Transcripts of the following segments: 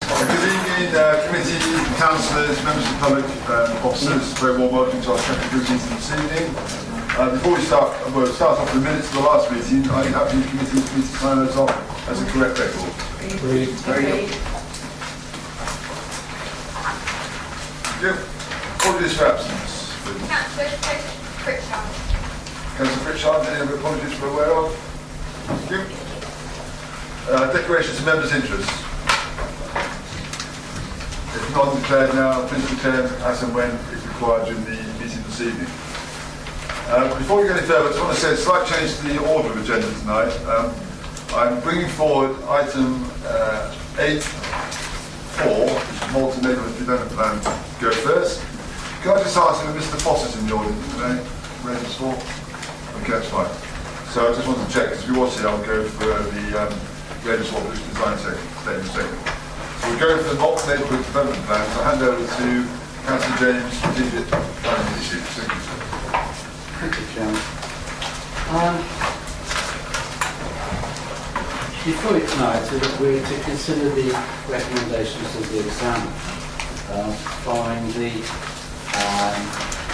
Good evening, committee, councillors, members of the public, officers. Very warm welcome to our second group meeting this evening. Before we start, we'll start off with the minutes of the last meeting. Are you happy the committee to sign those off as a correct record? Agreed. Good. Apologies for absence. Councillor Pritchard, any other apologies we're aware of? Thank you. Declarations of members' interests. If not declared now, please declare as and when it's required during the meeting this evening. Before we go any further, I just want to say a slight change to the order of agenda tonight. I'm bringing forward item 8.4, which is Malta Neighbourhood Development Plan, to go first. Can I just ask if Mr. Foss is in the audience today? Ready to talk? Okay, that's fine. So I just want to check, because if he was here, I'll go for the Raiders Swap Design statement second. So we're going for the Malta Neighbourhood Development Plan, so I'll hand over to Councillor James, Strategic Planning Issue. Thank you, sir. Thank you, Chairman. Before you tonight, we're to consider the recommendations of the examiner following the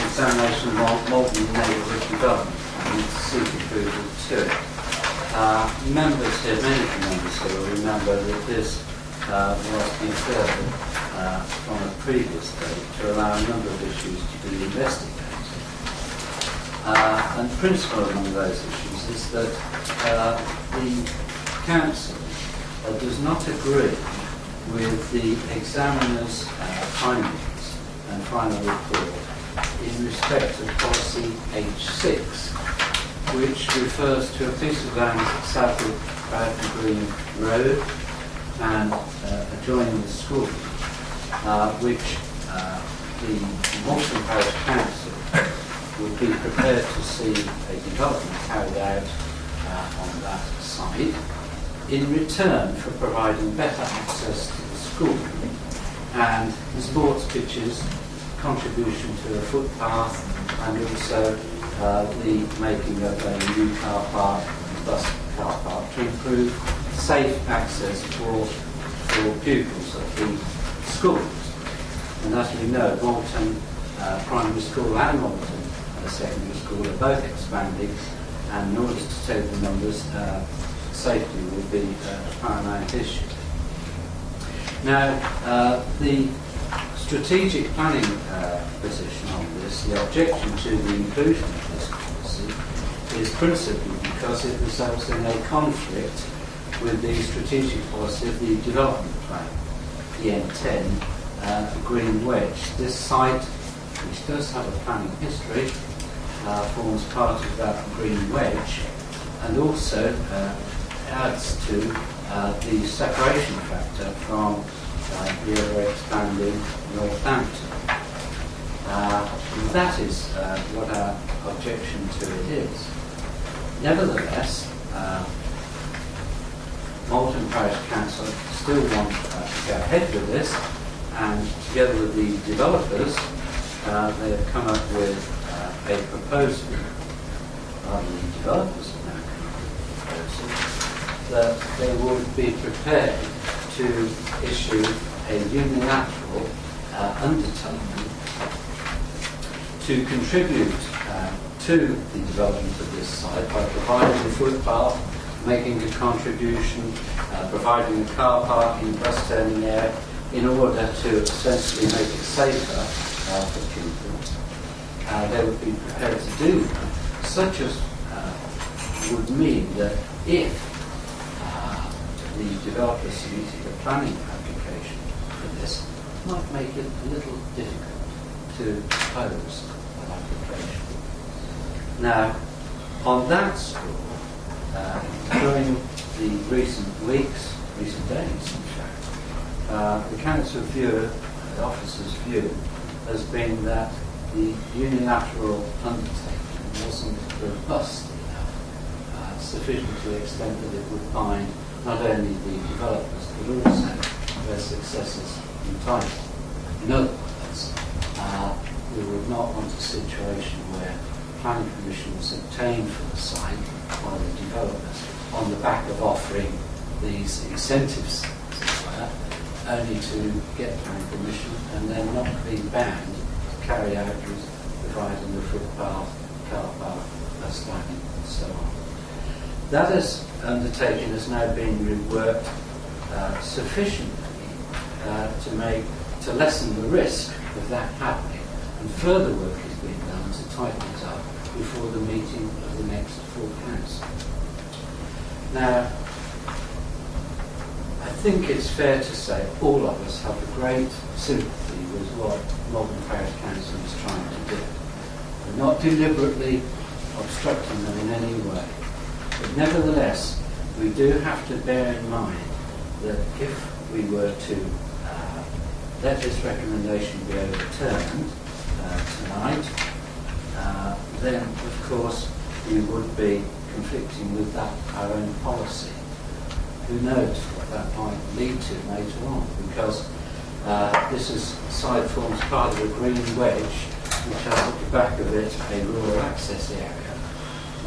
examination of Malta Neighbourhood Development and seek approval to it. Members here, many of the members here will remember that this was deferred from a previous date to allow a number of issues to be investigated. And the principle among those issues is that the Council does not agree with the examiner's findings and final report in respect of policy H6, which refers to a piece of land south of Daventry Green Road and adjoining the school, which the Malton Parish Council would be prepared to see a development carried out on that site in return for providing better access to the school and the sports pitches, contribution to a footpath, and also the making of a new car park, bus car park, to improve safe access for pupils at the schools. And as we know, Malton Primary School and Malton Secondary School are both expanding, and in order to save the numbers, safety will be a paramount issue. Now, the strategic planning position on this, the objection to the inclusion of this policy, is principally because it results in a conflict with the strategic policy of the development plan, the N10, Green Wedge. This site, which does have a planning history, forms part of that Green Wedge, and also adds to the separation factor from the ever-expanding Northampton. That is what our objection to it is. Nevertheless, Malton Parish Council still want to go ahead with this, and together with the developers, they have come up with a proposal, the developers have now come up with a proposal, that they would be prepared to issue a unilateral undertaking to contribute to the development of this site by providing a footpath, making a contribution, providing a car parking, bus turning area, in order to essentially make it safer for pupils. They would be prepared to do that, such as would mean that if the developer submitted a planning application for this, might make it a little difficult to oppose an application. Now, on that score, during the recent weeks, recent days in fact, the Council's view, the officer's view, has been that the unilateral undertaking wasn't robust enough, sufficient to the extent that it would bind not only the developers but also their successors in time. In other words, we would not want a situation where planning permission was obtained for the site by the developers on the back of offering these incentives, as it were, only to get planning permission, and then not being bound to carry out with providing the footpath, car park, bus standing, and so on. That undertaking has now been reworked sufficiently to lessen the risk of that happening, and further work is being done to tighten it up before the meeting of the next full council. Now, I think it's fair to say all of us have a great sympathy with what Malvern Parish Council is trying to do. We're not deliberately obstructing them in any way, but nevertheless, we do have to bear in mind that if we were to let this recommendation be overturned tonight, then of course we would be conflicting with our own policy. Who knows what that might lead to later on, because site forms part of a green wedge which has at the back of it a rural access area.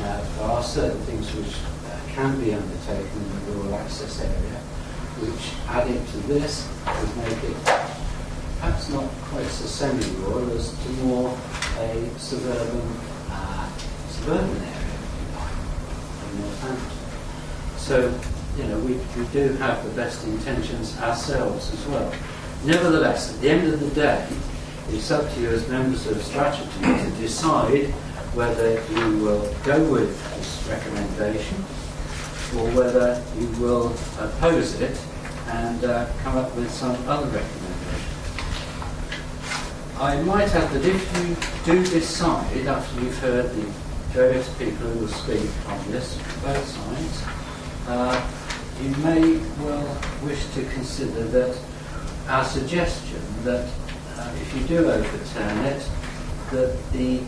Now, there are certain things which can be undertaken in the rural access area which, adding to this, would make it perhaps not quite so semi-rural as to more a suburban area, if you like, in Northampton. So, we do have the best intentions ourselves as well. Nevertheless, at the end of the day, it's up to you as members of strategy to decide whether you will go with this recommendation or whether you will oppose it and come up with some other recommendation. I might add that if you do decide, after you've heard the various people who will speak on this from both sides, you may well wish to consider that our suggestion that if you do overturn it, that the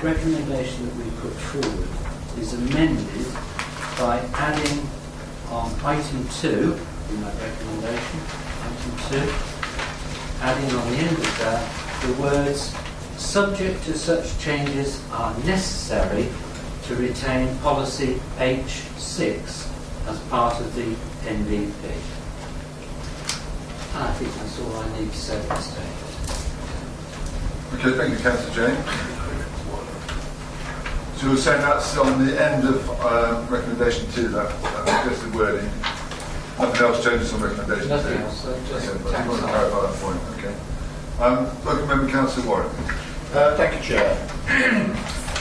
recommendation that we put forward is amended by adding on item 2, in that recommendation, item 2, adding on the end of that the words, subject to such changes are necessary to retain policy H6 as part of the NVP. I think that's all I need to say at this stage. Okay, thank you, Councillor James. So you're saying that's on the end of recommendation 2, that suggested wording. Nothing else changes on recommendation 2? Nothing else, just okay, I just want to clarify that point. Okay. Local Member Councillor Warren. Thank you, Chair.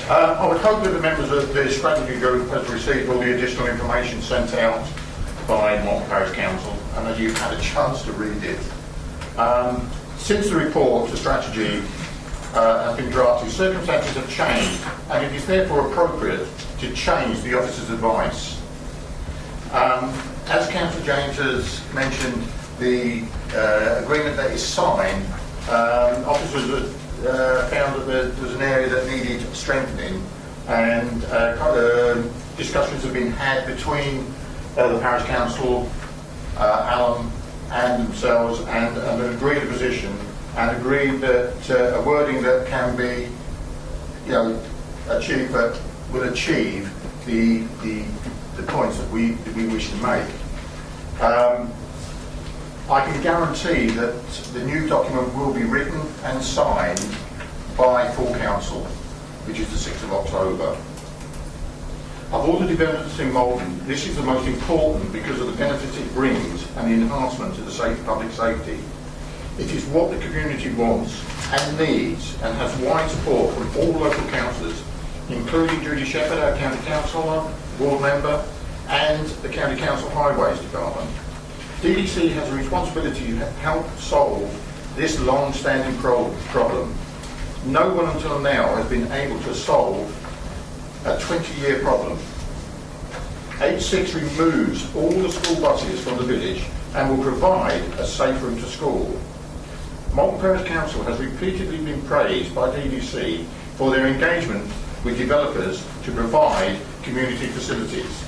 I would hope that the members of the strategy group has received all the additional information sent out by Malvern Parish Council and that you've had a chance to read it. Since the report, the strategy has been drafted, circumstances have changed and it is therefore appropriate to change the officer's advice. As Councillor James has mentioned, the agreement that is signed, officers found that there was an area that needed strengthening, and discussions have been had between the Parish Council, Alum and themselves, and agreed a position and agreed that a wording that can be achieved, that will achieve the points that we wish to make. I can guarantee that the new document will be written and signed by full council, which is the 6th of October. Of all the developments in Malvern, this is the most important because of the benefits it brings and the enhancement to the public safety. It is what the community wants and needs and has wide support from all local councillors, including Judy Shepherd, our County Councillor, Ward Member, and the County Council Highways Department. DDC has a responsibility to help solve this long-standing problem. No one until now has been able to solve a 20-year problem. H6 removes all the school buses from the village and will provide a safe route to school. Malvern Parish Council has repeatedly been praised by DDC for their engagement with developers to provide community facilities.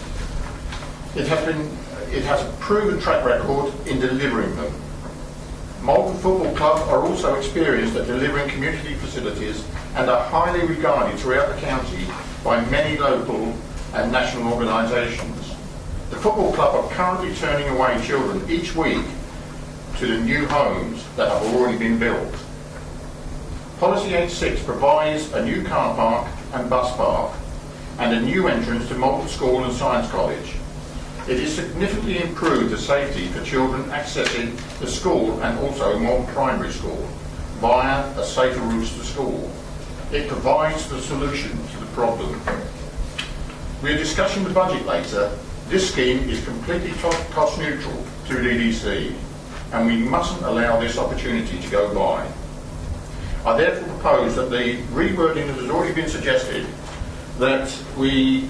It has a proven track record in delivering them. Malvern Football Club are also experienced at delivering community facilities and are highly regarded throughout the county by many local and national organisations. The football club are currently turning away children each week to the new homes that have already been built. Policy 86 provides a new car park and bus park and a new entrance to Malton School and Science College. It has significantly improved the safety for children accessing the school and also Malton Primary School via a safer route to school. It provides the solution to the problem. We are discussing the budget later. This scheme is completely cost neutral to DDC, and we mustn't allow this opportunity to go by. I therefore propose that the rewording that has already been suggested, that we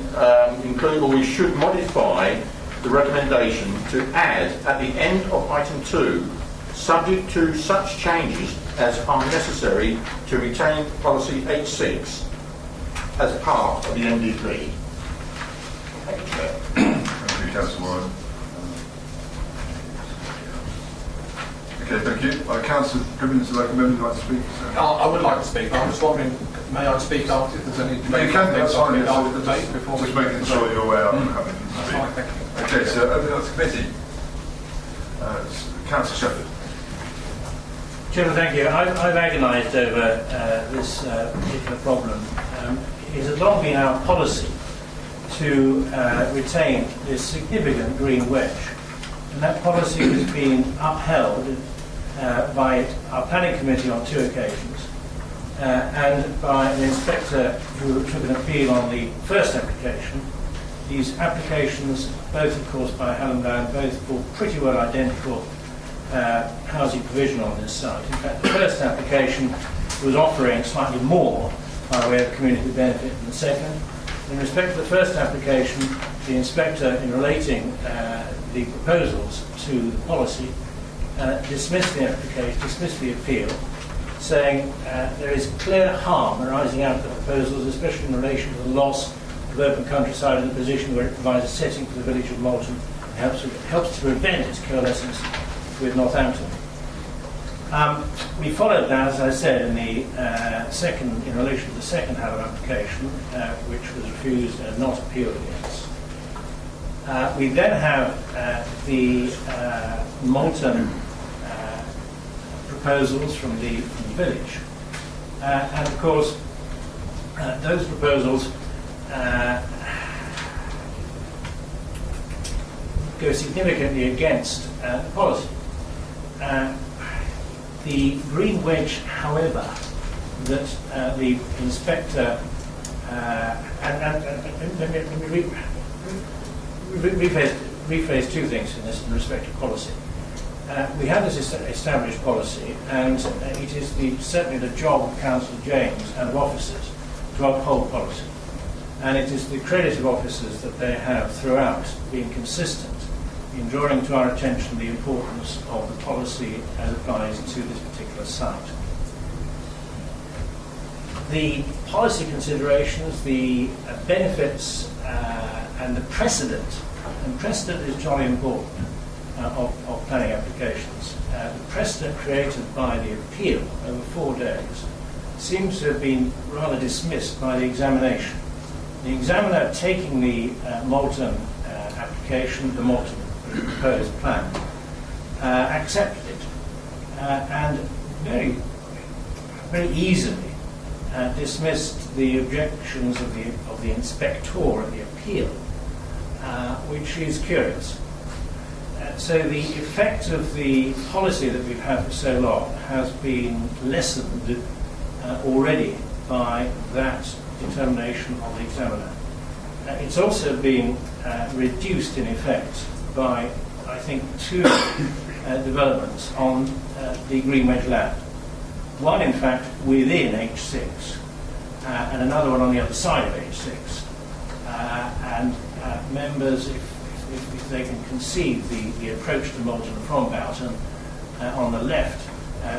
include, or we should modify the recommendation to add at the end of item 2, subject to such changes as are necessary to retain policy 86 as part of the NDP. Thank you, Chair. Thank you, Councillor Warren. Okay, thank you. Councillor Crimmins, would like to speak? I would like to speak. I'm just wondering, may I speak after if there's any debate? You can, that's fine. Yes, After the debate before just we making sure you're aware I'm happy to That's speak. fine, thank you. Okay, so open up to committee. Councillor Shepherd. Chairman, thank you. I've agonised over this particular problem. It has long been our policy to retain this significant green wedge, and that policy has been upheld by our planning committee on 2 occasions and by an inspector who took an appeal on the first application. These applications, both of course by Helen Brown, both for pretty well identical housing provision on this site. In fact, the first application was offering slightly more by way of community benefit than the second. In respect to the first application, the inspector, in relating the proposals to the policy, dismissed the application, dismissed the appeal, saying there is clear harm arising out of the proposals, especially in relation to the loss of open countryside in the position where it provides a setting for the village of Malton and helps to prevent its coalescence with Northampton. We followed that, as I said, in the in relation to the second Hallam application, which was refused and not appealed against. We then have the Malton proposals from the village, and of course those proposals go significantly against the policy. The green wedge, however, that the inspector and let me rephrase 2 things in this in respect to policy. We have this established policy, and it is certainly the job of Councillor James and of officers to uphold policy. And it is the credit of officers that they have throughout been consistent in drawing to our attention the importance of the policy as applies to this particular site. The policy considerations, the benefits and the precedent, and precedent is jolly important of planning applications. The precedent created by the appeal over 4 days seems to have been rather dismissed by the examination. The examiner taking the Malton application, the Malton proposed plan, accepted it and very, very easily dismissed the objections of the inspector at the appeal, which is curious. So the effect of the policy that we've had for so long has been lessened already by that determination of the examiner. It's also been reduced in effect by, I think, 2 developments on the green wedge land. One, in fact, within H6, and another one on the other side of H6. And members, if they can conceive the approach to Malton from Boughton, on the left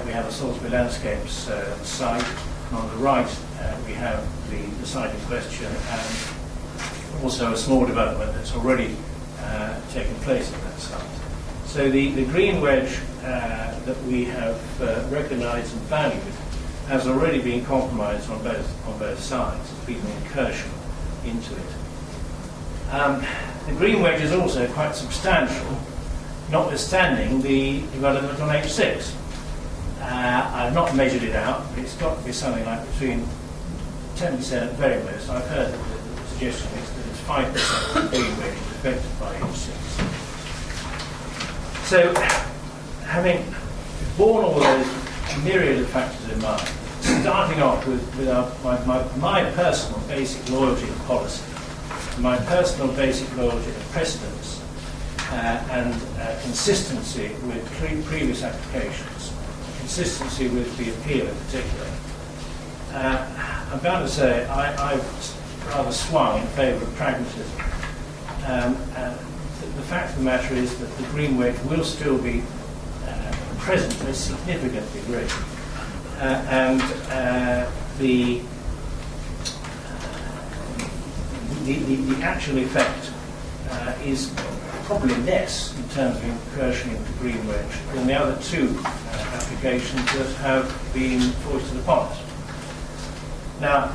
we have a Salisbury Landscapes site, and on the right we have the site in question, and also a small development that's already taken place at that site. So the green wedge that we have recognised and valued has already been compromised on both sides. It's been an incursion into it. The green wedge is also quite substantial notwithstanding the development on H6. I've not measured it out, but it's got to be something like between 10% at the very most. I've heard that the suggestion is that it's 5% of the green range is affected by H6. So, having borne all those myriad of factors in mind, starting off with my personal basic loyalty to policy, my personal basic loyalty to precedents, and consistency with previous applications, consistency with the appeal in particular. I'm bound to say I've rather swung in favour of pragmatism. The fact of the matter is that the green wedge will still be present to a significant degree. And the actual effect is probably less in terms of incursion into green wedge than the other two applications that have been foisted upon us. Now,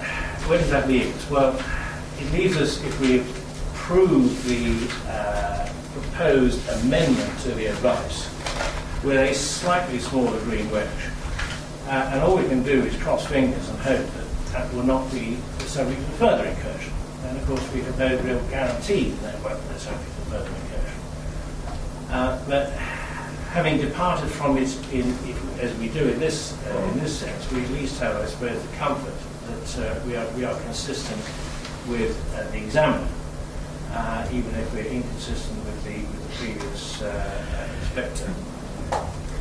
where does that leave us? Well, it leaves us, if we approve the proposed amendment to the advice, with a slightly smaller green wedge. And all we can do is cross fingers and hope that that will not be the subject of further incursion. And of course we have no real guarantee that it won't be the subject of further incursion. But having departed from it as we do in this sense, we at least have, I suppose, the comfort that we are consistent with the examiner, even if we're inconsistent with the previous inspector.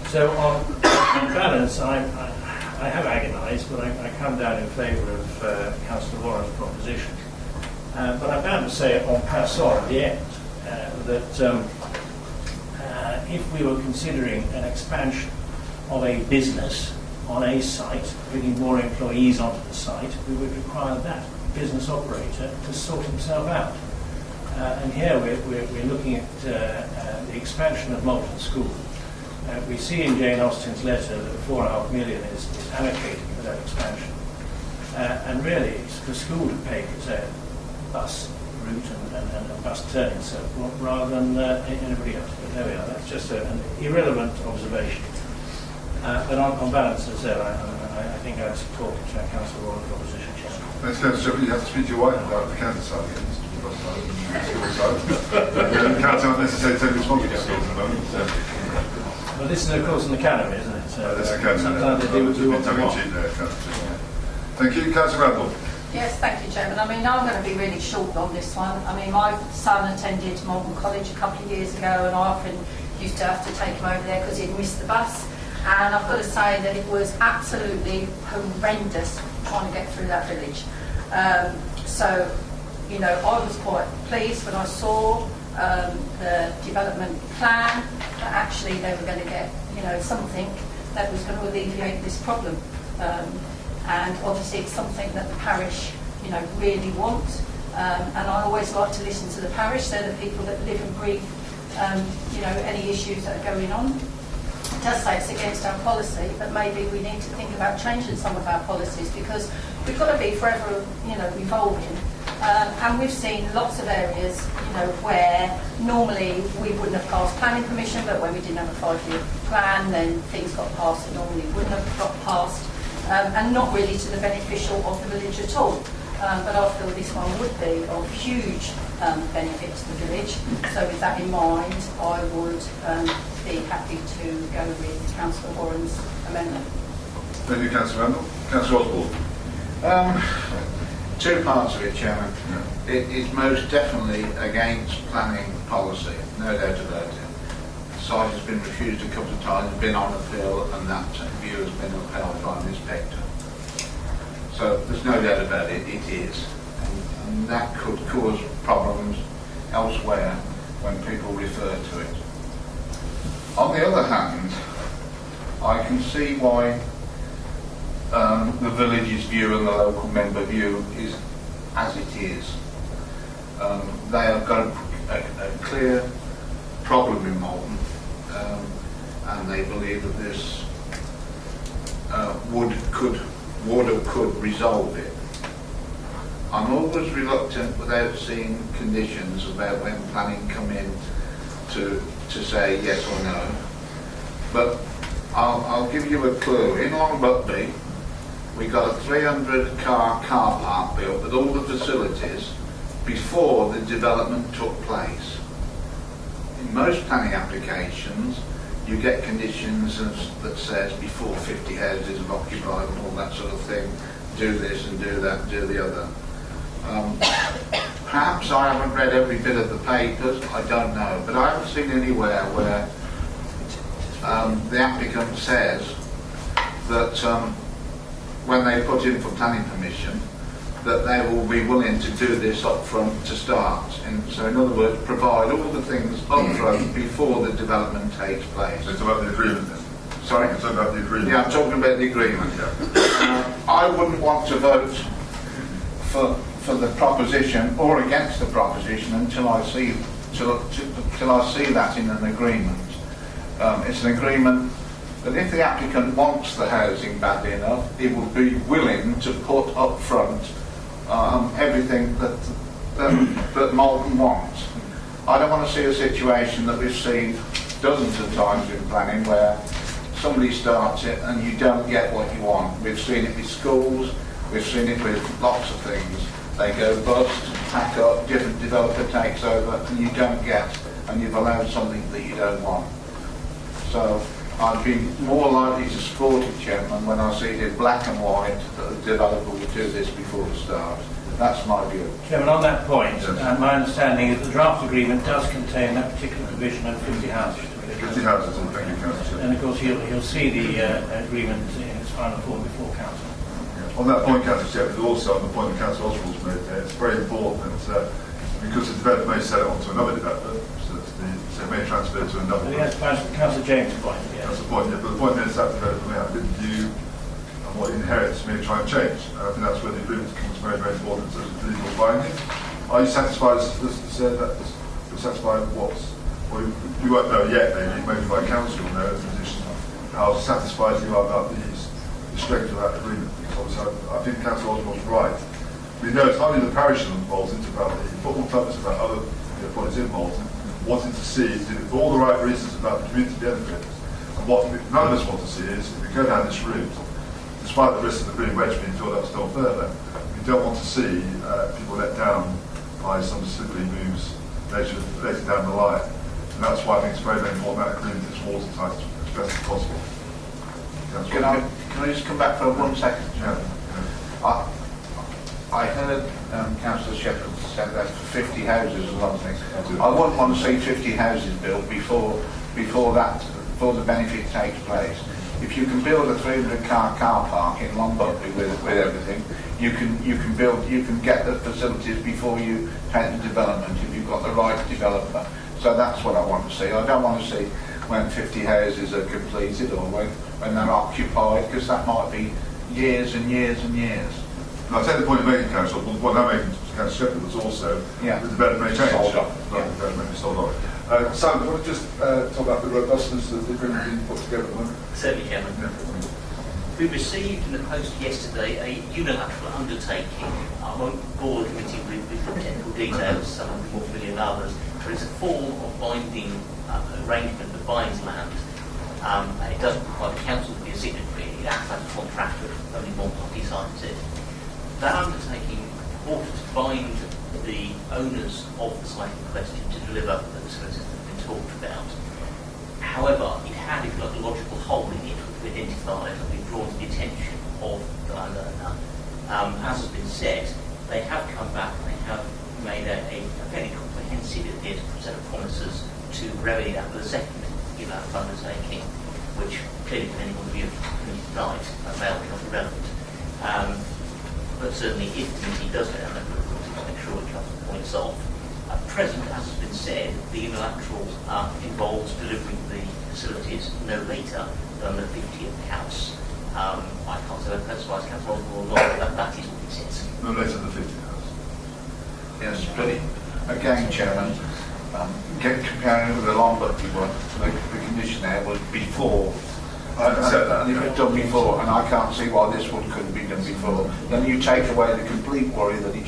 So on balance, I have agonised, but I come down in favour of Councillor Warren's proposition. But I'm bound to say en passant at the end that if we were considering an expansion of a business on a site, bringing more employees onto the site, we would require that business operator to sort himself out. And here we're looking at the expansion of Malton School. We see in Jane Austen's letter that 4.5 million is allocated for that expansion. And really, it's the school to pay for its own bus route and bus turning circle rather than anybody else. But there we are. That's just an irrelevant observation. But on balance, as I said, I think I'd support Councillor Warren's proposition. Thanks, Councillor. You have to speak to your wife about the cancer side again. You can't unnecessarily take responsibility at the moment. Well, this is, of course, an academy, isn't it? So that's academy. Sometimes they do what they want. Thank you, Councillor Randall. Yes, thank you, Chairman. I mean, I'm going to be really short on this one. I mean, my son attended Malton College a couple of years ago, and I often used to have to take him over there because he'd missed the bus. And I've got to say that it was absolutely horrendous trying to get through that village. So, you know, I was quite pleased when I saw the development plan that actually they were going to get, you know, something that was going to alleviate this problem. And obviously it's something that the parish, you know, really want. And I always like to listen to the parish. They're the people that live and breathe, you know, any issues that are going on. It does say it's against our policy, but maybe we need to think about changing some of our policies because we've got to be forever, you know, evolving. And we've seen lots of areas, you know, where normally we wouldn't have passed planning permission, but when we didn't have a 5-year plan, then things got passed that normally wouldn't have got passed, and not really to the beneficial of the village at all. But I feel this one would be of huge benefit to the village. So with that in mind, I would be happy to go with Councillor Warren's amendment. Thank you, Councillor Randall. Councillor Osborne. Two parts of it, Chairman. Yeah. It is most definitely against planning policy, no doubt about it. The site has been refused a couple of times, been on appeal, and that view has been upheld by the inspector. So there's no doubt about it, it is. And that could cause problems elsewhere when people refer to it. On the other hand, I can see why the village's view and the local member view is as it is. They have got a clear problem in Malton, and they believe that this could resolve it. I'm always reluctant without seeing conditions about when planning come in to to say yes or no, but I'll give you a clue. In Long Rugby, we got a 300-car car park built with all the facilities before the development took place. In most planning applications, you get conditions that says before 50 houses are occupied and all that sort of thing, do this and do that and do the other. Perhaps I haven't read every bit of the papers, I don't know, but I haven't seen anywhere where the applicant says that when they put in for planning permission, that they will be willing to do this up front to start. And so in other words, provide all the things up front before the development takes place. So it's about the agreement then? Sorry? It's about the agreement? Yeah, I'm talking about the agreement. Yeah. I wouldn't want to vote for the proposition or against the proposition until I see till I see that in an agreement. It's an agreement that if the applicant wants the housing badly enough, he will be willing to put up front everything that Malton wants. I don't want to see a situation that we've seen dozens of times in planning where somebody starts it and you don't get what you want. We've seen it with schools, we've seen it with lots of things. They go bust, pack up, different developer takes over, and you don't get, and you've allowed something that you don't want. So I'd be more likely to support it, Chairman, when I see it in black and white that the developer will do this before the start. That's my view. Chairman, on that point, my understanding is the draft agreement does contain that particular provision of 50 houses. 50 houses, thank you, Councillor. And of course he'll see the agreement in its final form before council. On that point, Councillor Chair, but also on the point that Councillor Oswald's made there, it's very important that because the developer may sell it on to another developer, so it may transfer to another. But yes, Councillor James' point. Yes. That's the point, yeah, but the point is that developer may have a different view and what it inherits may try and change. I think that's where the agreement becomes very, very important in terms of legal binding. Are you satisfied, as said, that you're satisfied with what's, well, you won't know yet, maybe by council will know the position, how satisfied you are about the strength of that agreement. Because obviously I think Councillor Oswald's right. We know it's not only the parish involved, it's about the football club, it's about other bodies involved, wanting to see it for all the right reasons about the community benefits. And what none of us want to see is, if we go down this route, despite the risk of the green wedge being filled up still further, we don't want to see people let down by some slippery moves later down the line. And that's why I think it's very, very important that agreement is watertight as best as possible. Can I just come back for 1 second? Yeah. I heard Councillor Shepherd said that 50 houses or something. I wouldn't want to see 50 houses built before the benefit takes place. If you can build a 300-car car park in Longbury with everything, you can get the facilities before you take the development if you've got the right developer. So that's what I want to see. I don't want to see when 50 houses are completed or when they're occupied, because that might be years and years and years. And I take the point you're making, Councillor, but what I'm making, Councillor Shepherd, was also the development may change. Sold off. The development may be sold off. Simon, do you want to just talk about the robustness of the agreement being put together at the moment? Certainly, Chairman. Yeah. We received in the post yesterday a unilateral undertaking. I won't bore the committee with the technical details, some will be more familiar than others, but it's a form of binding arrangement that binds land. And it doesn't require the council to be a signatory, it acts like a contract, but only one party signs it. That undertaking purported to bind the owners of the site in question to deliver the facilities that have been talked about. However, it had, if you like, a logical hole in it which we identified and we've drawn to the attention of the landowner. As has been said, they have come back and they have made a fairly comprehensive set of promises to remedy that with a second unilateral undertaking, which clearly, depending on the view of the committee tonight, may or may not be relevant. But certainly, if the committee does go down that route, we'll make sure it comes to points off. At present, as has been said, the unilateral involves delivering the facilities no later than the 50th house. I can't say whether that's wise council or not, but that is what it says. No later than 50 house. Yes, but again, Chairman, comparing it with the Longbury one, the condition there was before I accept that. And it's been done before, and I can't see why this one couldn't be done before. Then you take away the complete worry that it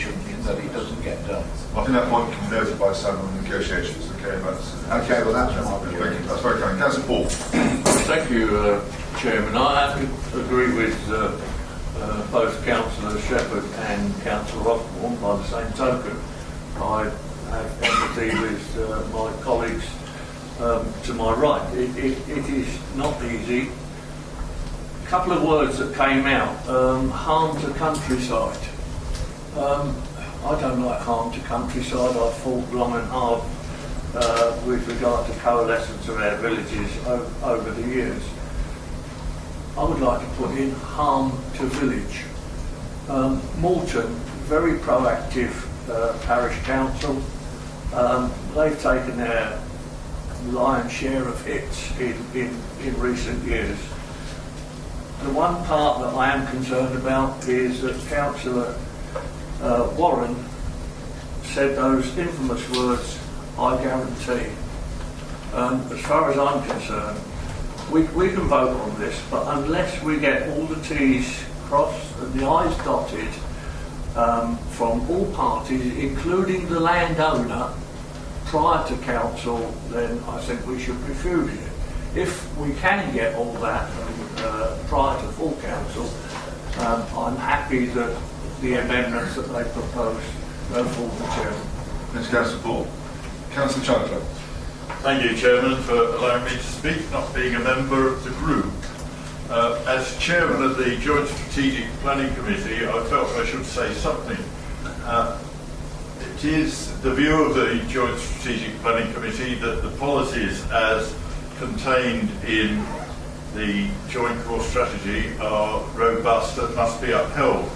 doesn't get done. I think that point can be noted by some of the negotiations. Okay, Okay, well that's my view. thank you. That's very kind. Councillor Paul. Thank you, Chairman. I have to agree with both Councillor Shepherd and Councillor Osborne by the same token. I have empathy with my colleagues to my right. It is not easy. A couple of words that came out, harm to countryside. I don't like harm to countryside. I've fought long and hard with regard to coalescence of our villages over the years. I would like to put in harm to village. Morton, very proactive parish council. They've taken their lion's share of hits in recent years. The one part that I am concerned about is that Councillor Warren said those infamous words, "I guarantee." As far as I'm concerned, we can vote on this, but unless we get all the T's crossed and the I's dotted from all parties, including the landowner, prior to council, then I think we should refuse it. If we can get all that prior to full council, I'm happy that the amendments that they propose go forward, Chairman. Thanks, Councillor Paul. Councillor Chandler. Thank you, Chairman, for allowing me to speak, not being a member of the group. As Chairman of the Joint Strategic Planning Committee, I felt I should say something. It is the view of the Joint Strategic Planning Committee that the policies as contained in the Joint Core Strategy are robust and must be upheld.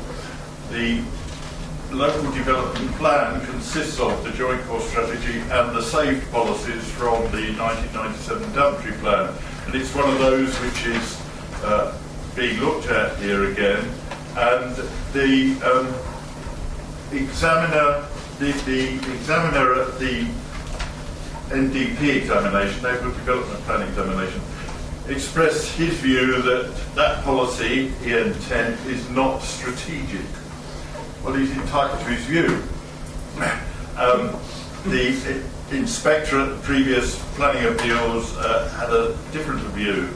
The local development plan consists of the Joint Core Strategy and the saved policies from the 1997 Daventry plan, and it's one of those which is being looked at here again. And the examiner at the NDP examination, Neighbourhood Development Plan examination, expressed his view that that policy, EN10, is not strategic. Well, he's entitled to his view. The inspector at the previous planning appeals had a different view.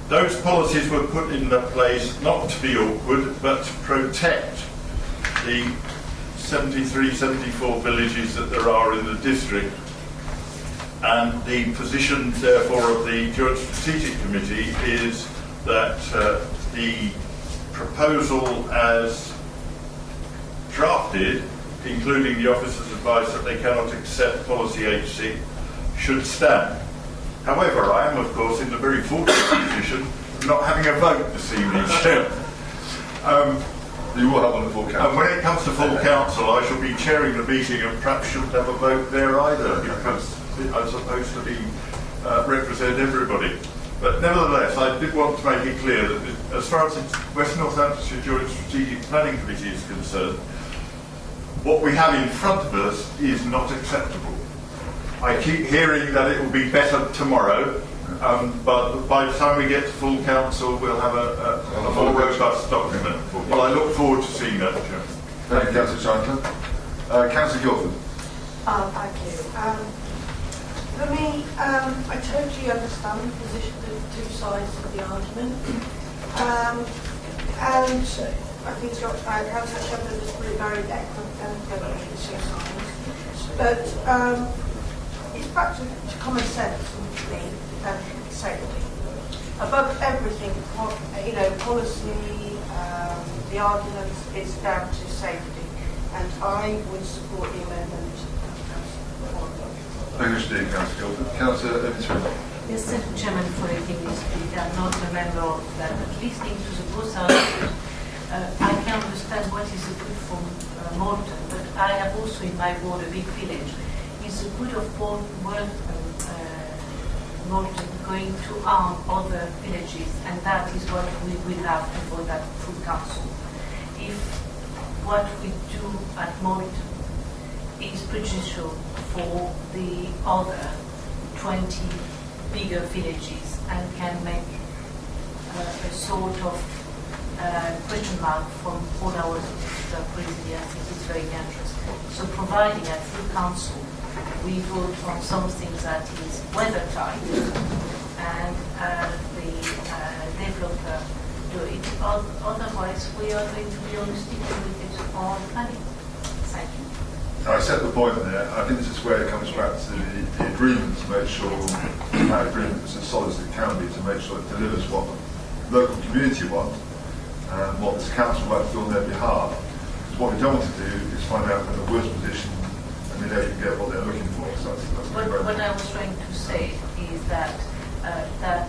Those policies were put into place not to be awkward, but to protect the 73, 74 villages that there are in the district. And the position, therefore, of the Joint Strategic Committee is that the proposal as drafted, including the officer's advice that they cannot accept policy HC, should stand. However, I am, of course, in the very fortunate position of not having a vote this evening. You will have one at full council. And when it comes to full council, I shall be chairing the meeting and perhaps shouldn't have a vote there either, because I'm supposed to be represent everybody. But nevertheless, I did want to make it clear that as far as the West Northamptonshire Joint Strategic Planning Committee is concerned, what we have in front of us is not acceptable. I keep hearing that it will be better tomorrow, but by the time we get to full council, we'll have a more robust document. Well, I look forward to seeing that, Chairman. Thank you, Councillor Chandler. Councillor Guildford. Thank you. For me, I totally understand the position of the two sides of the argument. And I think Councillor Shepherd has put it very eloquently, the two sides. But it's back to common sense for me, safety. Above everything, policy, the argument is down to safety. And I would support the amendment. Thank you, Steve. Councillor Guildford. Councillor Daventry. Yes, thank you, Chairman, for letting me speak. I'm not a member of that, but listening to the both arguments, I can understand what is the good for Morton, but I have also in my ward a big village. Is the good of Morton going to harm other villages, and that is what we will have before that full council. If what we do at Morton is prejudicial for the other 20 bigger villages and can make sort of question mark from all our previously. I think it's very dangerous. So providing at full council we vote on something that is weather tight and the developer do it. Otherwise, we are going to be on a sticky wicket on planning. Thank you. I accept the point there. I think this is where it comes back to the agreement to make sure that agreement is as solid as it can be to make sure it delivers what the local community want and what this council might do on their behalf. Because what we don't want to do is find out they're in the worst position and they don't even get what they're looking for. So that's what I was trying to say is that that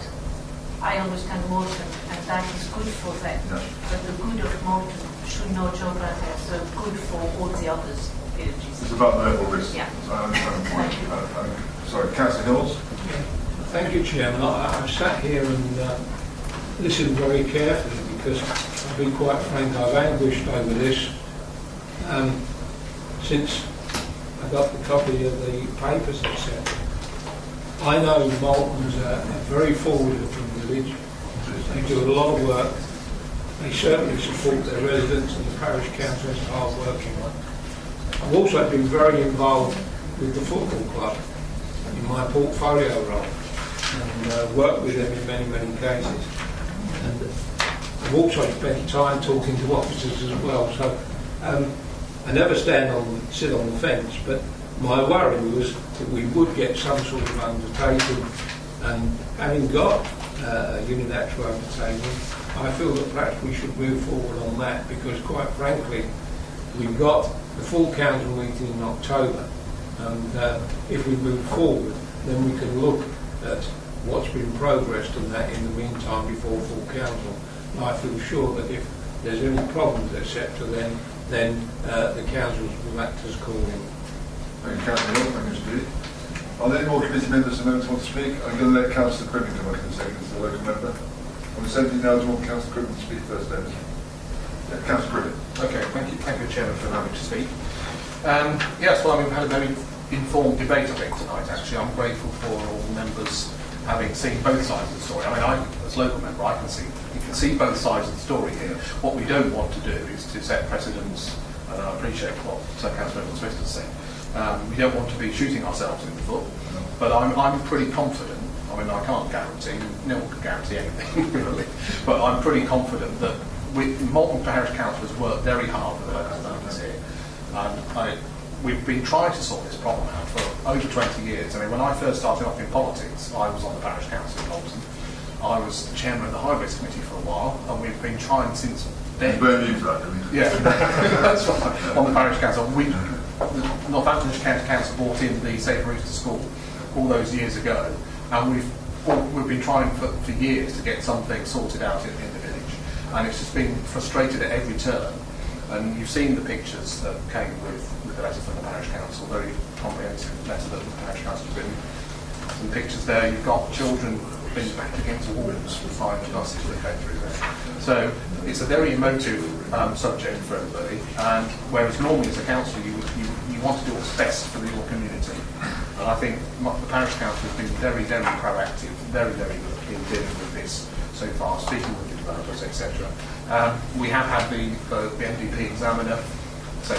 I understand Morton and that is good for them, but the good of Morton should not jeopardize the good for all the others. It's about the level risk. Yeah. I understand the point. Sorry, Councillor Hills. Thank you, Chairman. I've sat here and listened very carefully because, to be quite frank, I've anguished over this since I got the copy of the papers, etc. I know Malton's a very forward-looking village. They do a lot of work. They certainly support their residents and the parish council is a hard-working one. I've also been very involved with the football club in my portfolio role and worked with them in many, many cases. And I've also spent time talking to officers as well. So I never sit on the fence, but my worry was that we would get some sort of undertaking, and having got a unilateral undertaking, I feel that perhaps we should move forward on that because, quite frankly, we've got the full council meeting in October, and if we move forward, then we can look at what's been progressed on that in the meantime before full council. And I feel sure that if there's any problems, etc., then the councils will act as calling. Thank you, Councillor Hill. Thank you, Mr. Lee. Are there any more committee members who want to speak? I'm going to let Councillor Cribbin come back in a second as the local member. On the 17 now, do you want Councillor Cribbin to speak first, David? Yeah, Councillor Cribbin. Okay, thank you, Chairman, for allowing me to speak. Yes, well, we've had a very informed debate, I think, tonight, actually. I'm grateful for all the members having seen both sides of the story. I mean, as local member, you can see both sides of the story here. What we don't want to do is to set precedents, and I appreciate what Councillor Smith has said. We don't want to be shooting ourselves in the foot, but I'm pretty confident. I mean, I can't guarantee, no one can guarantee anything, really, but I'm pretty confident that Malton Parish Council has worked very hard with the local governments here. And we've been trying to sort this problem out for over 20 years. I mean, when I first started off in politics, I was on the Parish Council in Malton. I was the chairman of the Highways Committee for a while, and we've been trying since then. Yeah, that's right. On the Parish Council, Northamptonshire County Council brought in the Safe Routes to School all those years ago, and we've been trying for years to get something sorted out in the village, and it's just been frustrated at every turn. And you've seen the pictures that came with the letter from the Parish Council, very comprehensive letter that the Parish Council has written. Some pictures there, you've got children being backed against walls with 5 buses that came through there. So it's a very emotive subject for everybody, and whereas normally as a council you want to do what's best for your community. And I think the Parish Council has been very, very proactive, very, very good in dealing with this so far, speaking with the developers, etc. We have had the MDP examiner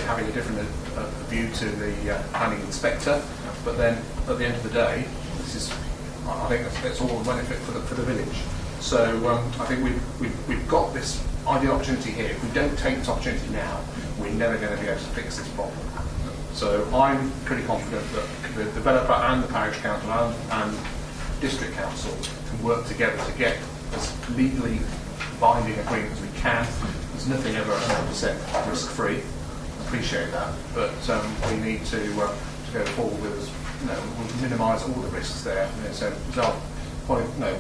having a different view to the planning inspector, but then at the end of the day, I think that's all a benefit for the village. So I think we've got this ideal opportunity here. If we don't take this opportunity now, we're never going to be able to fix this problem. So I'm pretty confident that the developer and the Parish Council and District Council can work together to get as legally binding agreement as we can. There's nothing ever 100% risk-free. Appreciate that, but we need to go forward with, we'll minimise all the risks there. So,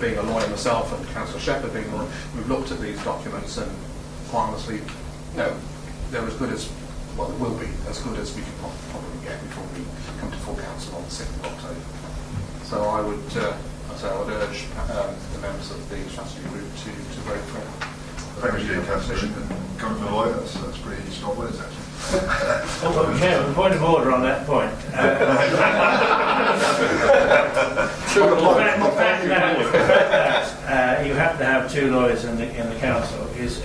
being a lawyer myself and Councillor Shepherd being a lawyer, we've looked at these documents and quite honestly, they're as good as, well, they will be as good as we can probably get before we come to full council on the 6th of October. So I would urge the members of the strategy group to vote for it. Thank you, Councillor. Coming from a lawyer, that's pretty strong words, actually. Chairman, point of order on that point. you have to have two lawyers in the council is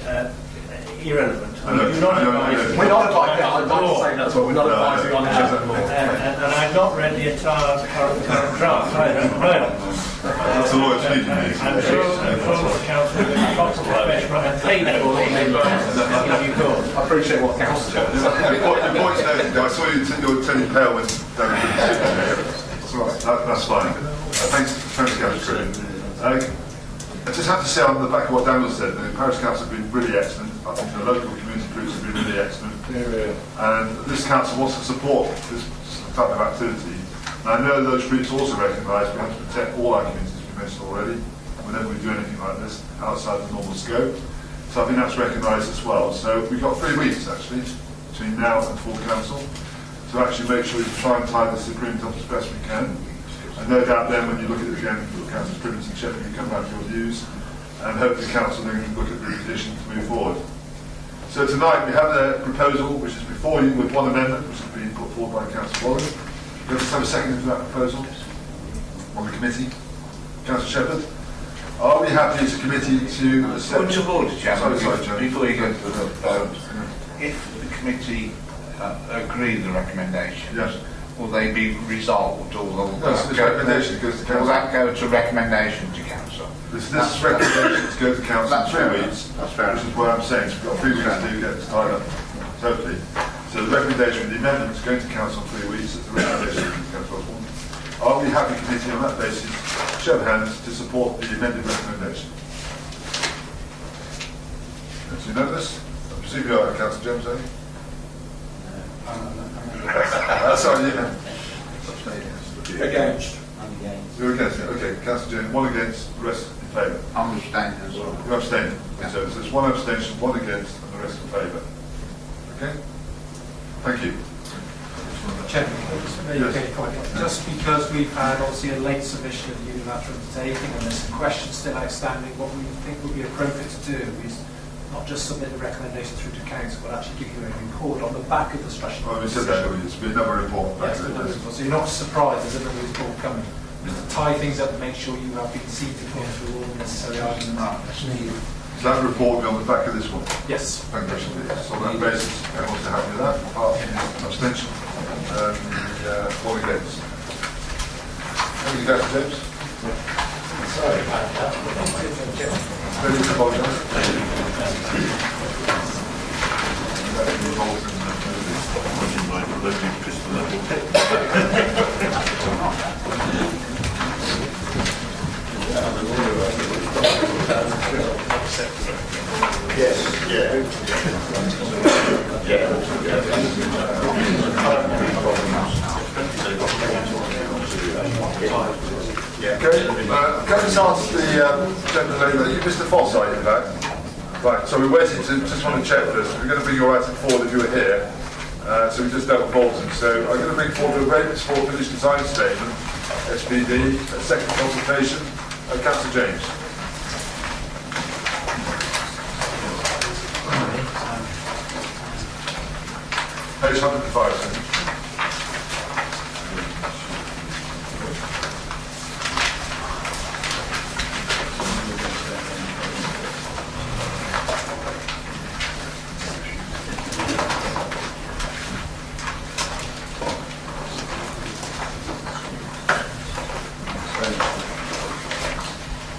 irrelevant. You're not advising. We're not advising. I'd like to say that's what we're not advising on it. And I've not read the entire current draft either at the moment. That's a lawyer's meeting. I'm sure the council will be lots of professional and paid for all the advice. I appreciate what council said. Your point's noted. I saw you turning pale when that's fine. Thanks, Councillor Crew. I just have to say on the back of what Daniel said, the parish council have been really excellent. I think the local community groups have been really excellent. And this council wants to support this type of activity. And I know those groups also recognise we have to protect all our communities, as we mentioned already, whenever we do anything like this outside the normal scope. So I think that's recognised as well. So we've got 3 weeks actually between now and full council to actually make sure we try and tie this agreement up as best we can. And no doubt then when you look at it again, Councillor Crimmins and Shepherd, you come back to your views, and hopefully the council then can look at the petition to move forward. So tonight we have a proposal which is before you with one amendment which has been put forward by Councillor Warren. Do you just have a second for that proposal on the committee? Councillor Shepherd? Are we happy as a committee to accept... Point of order, Chairman, sorry, before you go to the vote. If the committee agree with the recommendations, yes, will they be resolved, or will recommendation goes to council? Will that go to recommendation to council? This recommendations go to council in 3 weeks. That's fair Which is what I'm saying. So we've got 3 weeks to get this tied up totally. So the recommendation, the amendment is going to council in 3 weeks. It's the recommendation of Councillor Osborne. Are we happy, committee, on that basis, show of hands, to support the amended recommendation? That's unanimous. I presume you are, Councillor James, are you? That's all, yeah. Against. You're against it. Okay, Councillor James, 1 against, the rest in favour. I'm abstaining as well. You're abstaining. Yeah. So there's 1 abstention, 1 against, and the rest in favour. Okay? Thank you. Chairman, just because we've had obviously a late submission of the unilateral undertaking and there's some questions still outstanding, what we think would be appropriate to do is not just submit the recommendation through to council, but actually give you a report on the back of the special. Oh, we said that, it's been another report. Yes, so you're not surprised there's another report coming. Just to tie things up and make sure you have been seated through all the necessary arguments needed. So that report will be on the back of this one? Yes. Thank you. So on that basis, everyone's happy with that, apart from the abstention and the 1 against. Thank you, Councillor James. Sorry about that. Ready to apologise? Yes. Yeah. Okay, can I just ask the gentleman over there, you Mr. Foss, are you, in fact? Right, so we're waiting to, just want to check this. We're going to bring your item forward if you were here. So we just dealt with Bolton. So I'm going to bring forward the Ravens for finished design statement, SPD, second consultation, Councillor James. Page 105.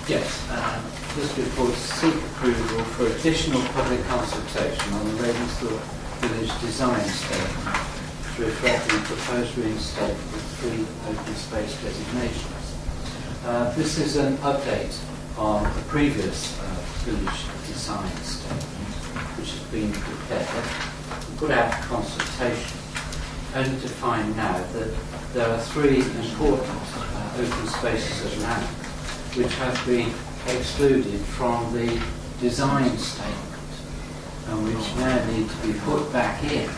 Yes, this report seek approval for additional public consultation on the Ravensthorpe Village Design Statement to reflect the proposed reinstatement of 3 open space designations. This is an update on the previous village design statement, which has been prepared and put out for consultation, only to find now that there are 3 important open spaces of land which have been excluded from the design statement and which now need to be put back in.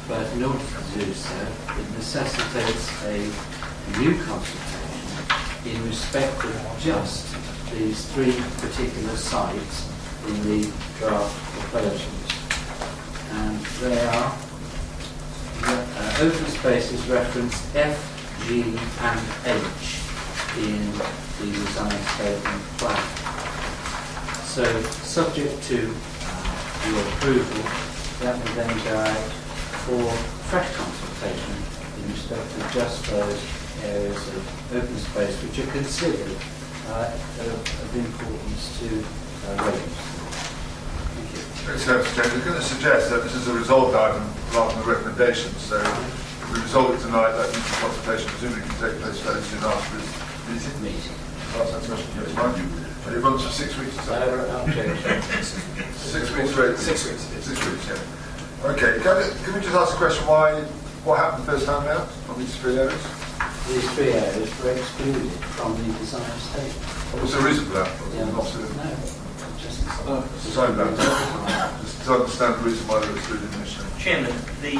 But in order to do so, it necessitates a new consultation in respect of just these 3 particular sites in the draft proposals. And they are open spaces referenced F, G and H in the design statement plan. So, subject to your approval, that will then go out for fresh consultation in respect of just those areas of open space which are considered of importance to residents. Thank you. Thanks, Councillor James. I'm going to suggest that this is a resolved item rather than a recommendation. So if we resolve it tonight, that means the consultation presumably can take place fairly soon after this meeting. Last that's question, yes, mind you. And it runs for 6 weeks or so. 6 weeks, right? 6 weeks. 6 weeks, yeah. Okay, can we just ask a question what happened the first time out on these 3 areas? These 3 areas were excluded from the design statement. What's the reason for that? Yeah. Not No, just design plan. Just to understand the reason why they were excluded initially. Chairman, the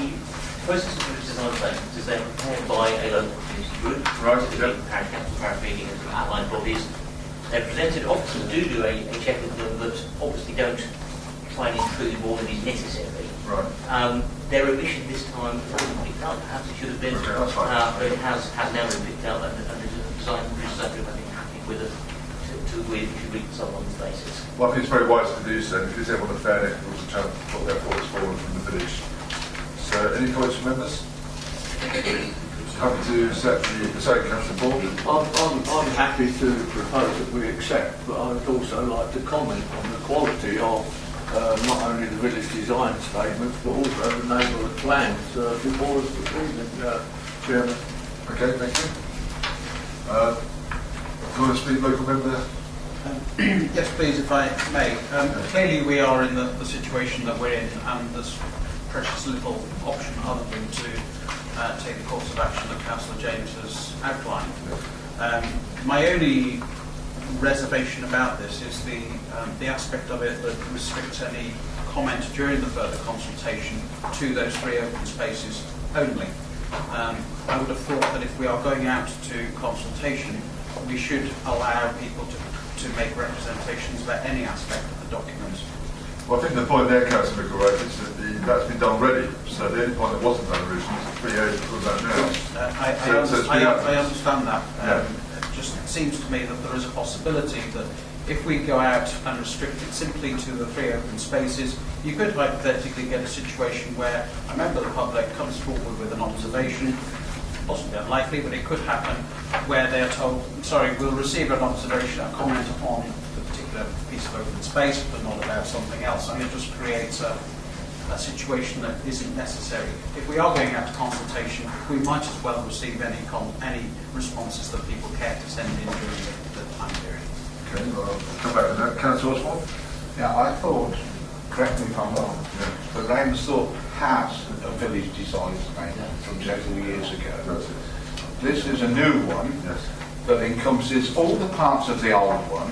process of the design statement is then prepared by a local community group. Right, typically parish council, parish meeting, and outline bodies. They're presented. Officers do a check of them, but obviously don't try and intrude more than is necessary. Right. Their omission this time wasn't picked up. Perhaps it should have been. Okay, that's fine. But it has now been picked up, and the design group, I think, happy with it to agree that we should reconcile on this basis. Well, I think it's very wise to do so, because everyone a fair net to try and put their thoughts forward from the village. So, any comments from members? Happy to accept the sorry, Councillor Ball. I'm happy to propose that we accept, but I would also like to comment on the quality of not only the village design statements, but also the neighbourhood plans before us this evening, Chairman. Okay, thank you. Do you want to speak, local member? Yes, please, if I may. Clearly we are in the situation that we're in, and there's precious little option other than to take the course of action that Councillor James has outlined. My only reservation about this is the aspect of it that restricts any comment during the further consultation to those 3 open spaces only. I would have thought that if we are going out to consultation, we should allow people to make representations about any aspect of the document. Well, I think the point there, Councillor Mickelwright, is that that's been done already. So the only point that wasn't done originally is the 3 areas that was done now. I understand that. Yeah. It just seems to me that there is a possibility that if we go out and restrict it simply to the 3 open spaces, you could hypothetically get a situation where a member of the public comes forward with an observation, possibly unlikely, but it could happen, where they're told, sorry, we'll receive an observation, a comment on the particular piece of open space, but not about something else. And it just creates a situation that isn't necessary. If we are going out to consultation, we might as well receive any responses that people care to send in during the time period. Okay, well, I'll come back to that. Councillor Oswald? Yeah, I thought, correct me if I'm wrong, but Ravensthorpe has a village design statement from several years ago. This is a new one that encompasses all the parts of the old one,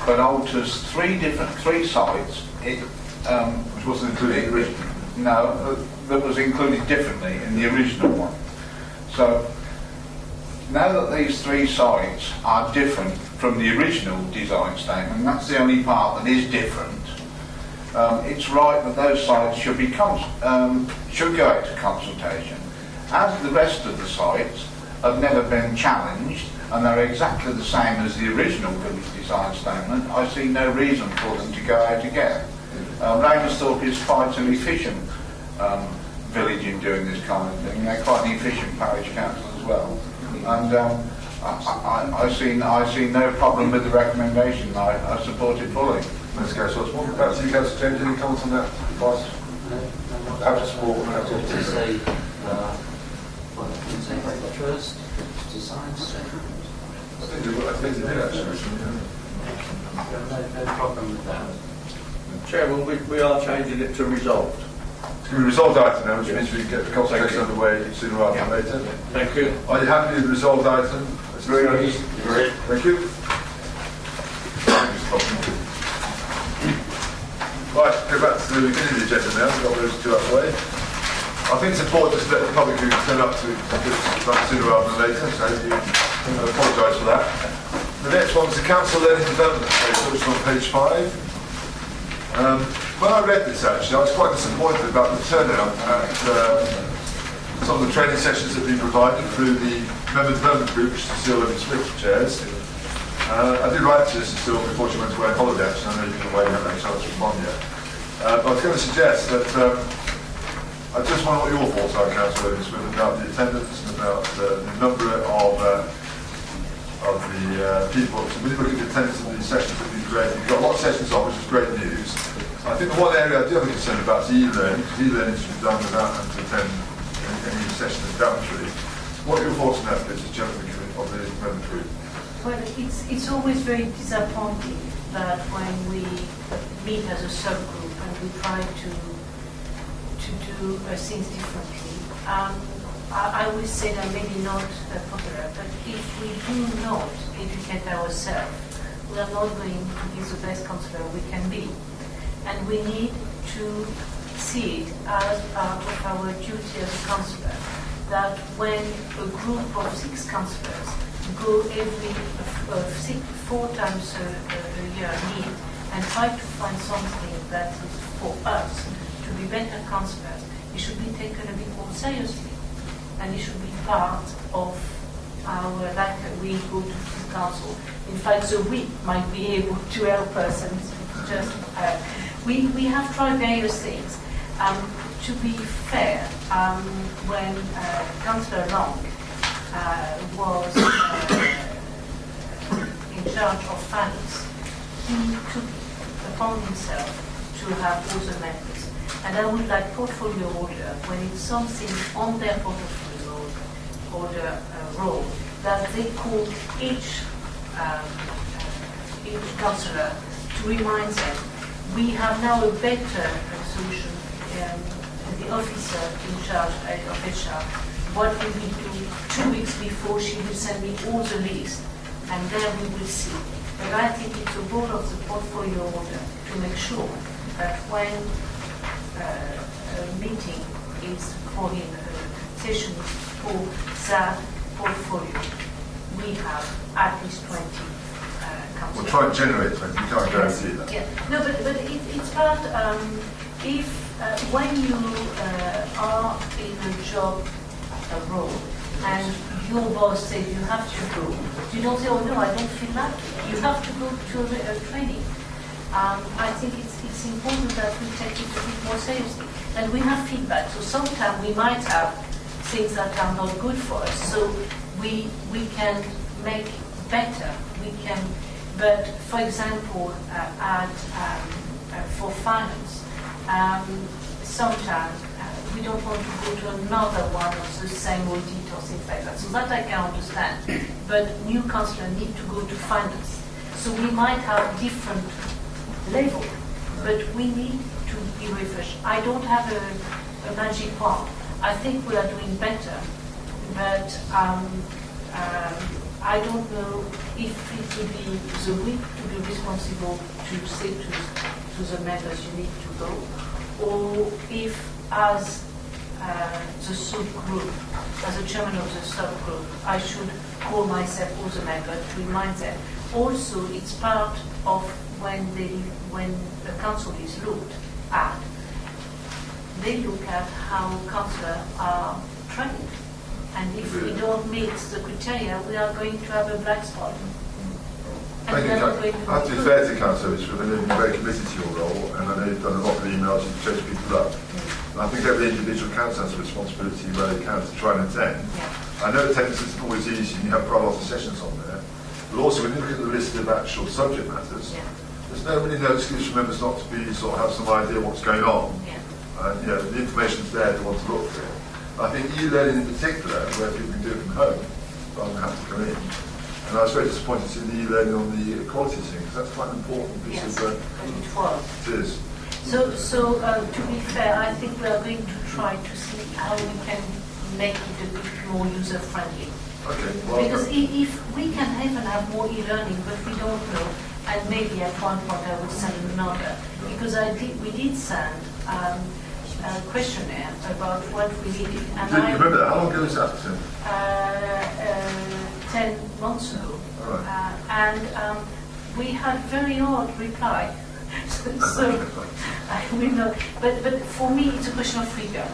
but alters 3 sites. Which wasn't included in the original? No, that was included differently in the original one. So, now that these 3 sites are different from the original design statement, that's the only part that is different, it's right that those sites should go out to consultation. As the rest of the sites have never been challenged and they're exactly the same as the original village design statement, I see no reason for them to go out again. Ravensthorpe is quite an efficient village in doing this kind of thing. They're quite an efficient parish council as well. And I see no problem with the recommendation. I support it fully. Let's go. So it's back to you, Councillor James. Any comments on that? How to support? To say, well, I can say the first design statement. I think they did actually. No problem with that. Chairman, we are changing it to resolved. It's going to be resolved item now, which means we can get the consultation underway sooner rather than later. Thank you. Are you happy with the resolved item? Great. Thank you. Right, go back to the beginning of the agenda now. We've got those 2 out of the way. I think it's important just to let the public who turn up to this sooner rather than later, so I apologise for that. The next one is the Council Learning Development page, which is on page 5. When I read this, actually, I was quite disappointed about the turnout at some of the training sessions that have been provided through the member development group, which Cecile and Smith chairs. I did write to Cecile before she went away on holiday, actually. I know you've been away, you haven't had a chance to respond yet. But I was going to suggest that I just wonder what your thoughts are, Councillor Smith, about the attendance and about the number of the people. So when you look at the attendance of these sessions that have been great, you've got a lot of sessions on, which is great news. I think the one area I do have a concern about is e-learning, because e-learning should be done without having to attend any session at Daventry. What are your thoughts on that, please, as chairman of the member group? Well, it's always very disappointing that when we meet as a subgroup and we try to do things differently, I would say that maybe not popular, but if we do not educate ourselves, we are not going to be the best councillor we can be. And we need to see it as part of our duty as a councillor, that when a group of 6 councillors go every 4 times a year meet and try to find something that is for us to be better councillors, it should be taken a bit more seriously. And it should be part of our, like we go to the council. In fact, the week might be able to help us, and just we have tried various things. To be fair, when Councillor Long was in charge of finance, he took upon himself to have all the members. And I would like portfolio order, when it's something on their portfolio order role, that they call each councillor to remind them, we have now a better solution. The officer in charge of HR, what we will do 2 weeks before, she will send me all the list, and then we will see. But I think it's a board of the portfolio order to make sure that when a meeting is for him, session for that portfolio, we have at least 20 councillors. We'll try and generate 20, you can't guarantee that. Yeah. No, but it's part, if when you are in a job role and your boss says you have to go, you don't say, oh no, I don't feel like it. You have to go to a training. I think it's important that we take it a bit more seriously. And we have feedback, so sometimes we might have things that are not good for us, so we can make better. We can, but for example, for finance, sometimes we don't want to go to another one of the same audit or things like that. So that I can understand. But new councillors need to go to finance. So we might have different level, but we need to be refreshed. I don't have a magic wand. I think we are doing better, but I don't know if it will be the week to be responsible to say to the members you need to go, or if as the subgroup, as the chairman of the subgroup, I should call myself all the members to remind them. Also, it's part of when the council is looked at, they look at how councillors are trained. And if we don't meet the criteria, we are going to have a black spot. Thank you, I have to be fair to Councillor Richard, I know you've been very committed to your role, and I know you've done a lot of emails, you've chased people up. And I think every individual council has a responsibility where they can to try and attend. I know attendance isn't always easy, and you have quite a lot of sessions on there, but also when you look at the list of actual subject matters, there's really no excuse for members not to be sort of have some idea what's going on. You know, the information's there if you want to look for it. I think e-learning in particular, where people can do it from home, rather than have to come in. And I was very disappointed to see the e-learning on the equality thing, because that's quite an important piece of it was. It is. So to be fair, I think we are going to try to see how we can make it a bit more user-friendly. Okay. Well, because if we can even have more e-learning, but we don't know, and maybe at one point I would send another, because we did send a questionnaire about what we needed. And you remember that? How long ago was that? 10 months ago. Right. And we had very odd reply. So I will not. But for me, it's a question of figure.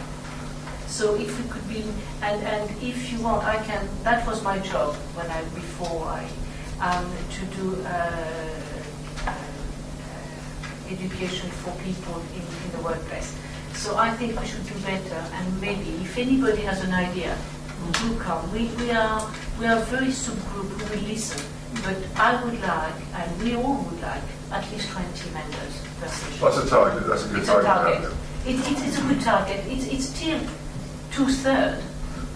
So if we could be, and if you want, I can. That was my job before I to do education for people in the workplace. So I think we should do better, and maybe if anybody has an idea, do come. We are a very subgroup who will listen, but I would like, and we all would like, at least 20 members per session. That's a target. That's a good target. It's a good target. It's still 2/3.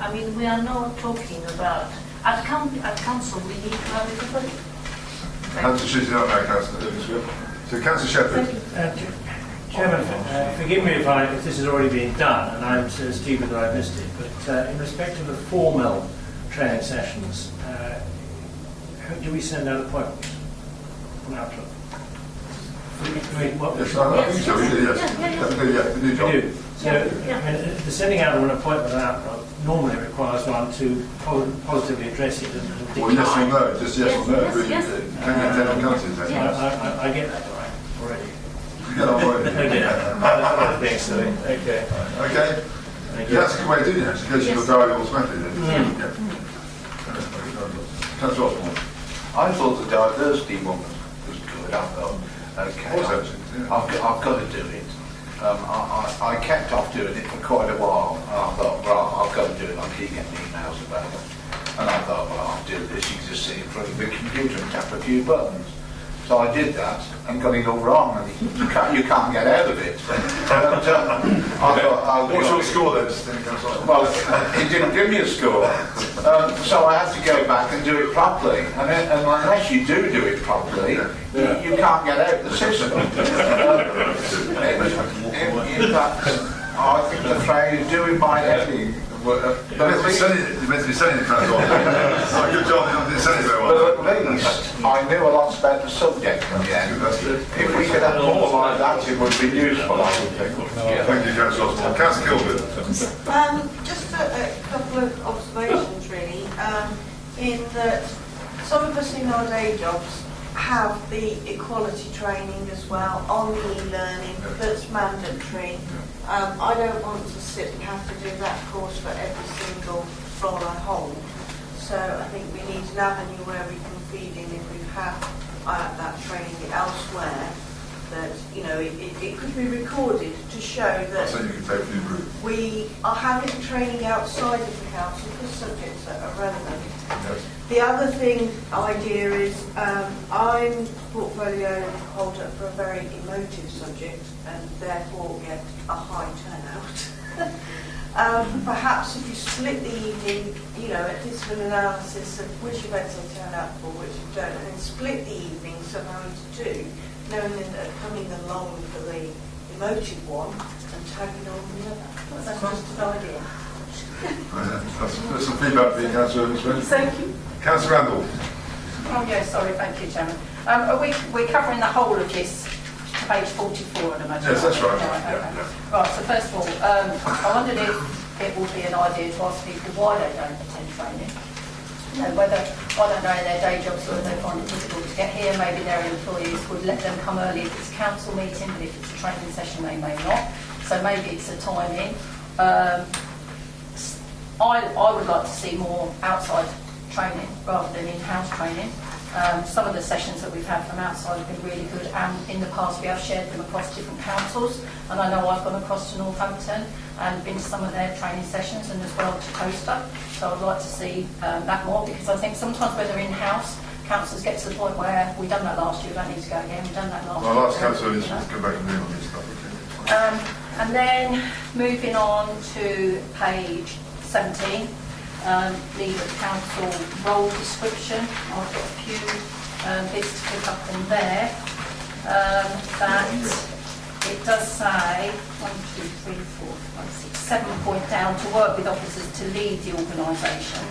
I mean, we are not talking about at council. We need to have everybody. Councillor Shitty, no, Councillor. So, Councillor Shepherd. Chairman, forgive me if this has already been done, and I'm so stupid that I missed it, but in respect of the formal training sessions, do we send out appointments on Outlook? Yes, I think so. We do, yes. We do. So, I mean, the sending out of an appointment on Outlook normally requires one to positively address it and Well, yes or no, just yes or no. Can get 10 councillors. I get that right already. Yeah, I'm already. Okay. Thanks, silly. Okay. Okay. Thank Yeah, that's a good way of doing it, actually. It goes to your diary automatically then. Yeah. Councillor Osborne. I thought the diversity one was good. I thought, okay, I've got to do it. I kept off doing it for quite a while, and I thought, right, I've got to do it. I keep getting emails about it, and I thought, well, I'll do this. You just sit in front of the computer and tap a few buttons. So I did that and got it all wrong, and you can't get out of it. And, I thought, what's your score then? Well, it didn't give me a score, so I had to go back and do it properly. And unless you do it properly, you can't get out the system. In fact, I think the phrase "doing my editing." You're meant to be saying it, Councillor. Good job, you didn't say it very well. But at least I knew a lot about the subject in the end. If we could have more like that, it would be useful, I would think. Thank you, Councillor Osborne. Councillor Kilburn. Just a couple of observations, really. In that some of us in our day jobs have the equality training as well on the e-learning that's mandatory. I don't want to sit and have to do that course for every single role I hold. So I think we need an avenue where we can feed in if we have that training elsewhere. That, you know, it could be recorded to show that we are having training outside of the council for subjects that are relevant. Yes. The other idea is I'm portfolio holder for a very emotive subject and therefore get a high turnout. Perhaps if you split the evening, you know, it is an analysis of which events I turn up for, which you don't, and then split the evening somehow into two, knowing that coming along for the emotive one and tagging on the other. That's just an idea. That's some feedback for you, Councillor Smith. Thank you. Councillor Randall. Oh, yeah, sorry, thank you, Chairman. We're covering the whole of this to page 44, I'd imagine. Yes, that's right. Right, so first of all, I wondered if it would be an idea to ask people why they don't attend training. You know, whether, I don't know, in their day jobs, whether they find it difficult to get here, maybe their employees would let them come early if it's a council meeting, but if it's a training session, they may not. So maybe it's a timing. I would like to see more outside training rather than in-house training. Some of the sessions that we've had from outside have been really good, and in the past we have shared them across different councils, and I know I've gone across to Northampton and been to some of their training sessions, and as well to Coaster. So I'd like to see that more, because I think sometimes when they're in-house, councillors get to the point where we've done that last year, we don't need to go again, we've done that last year. Well, last councillor needs to go back and read on this stuff. Okay. And then moving on to page 17, lead of council role description. I've got a few bits to pick up on there. That it does say 7 point down to work with officers to lead the organisation.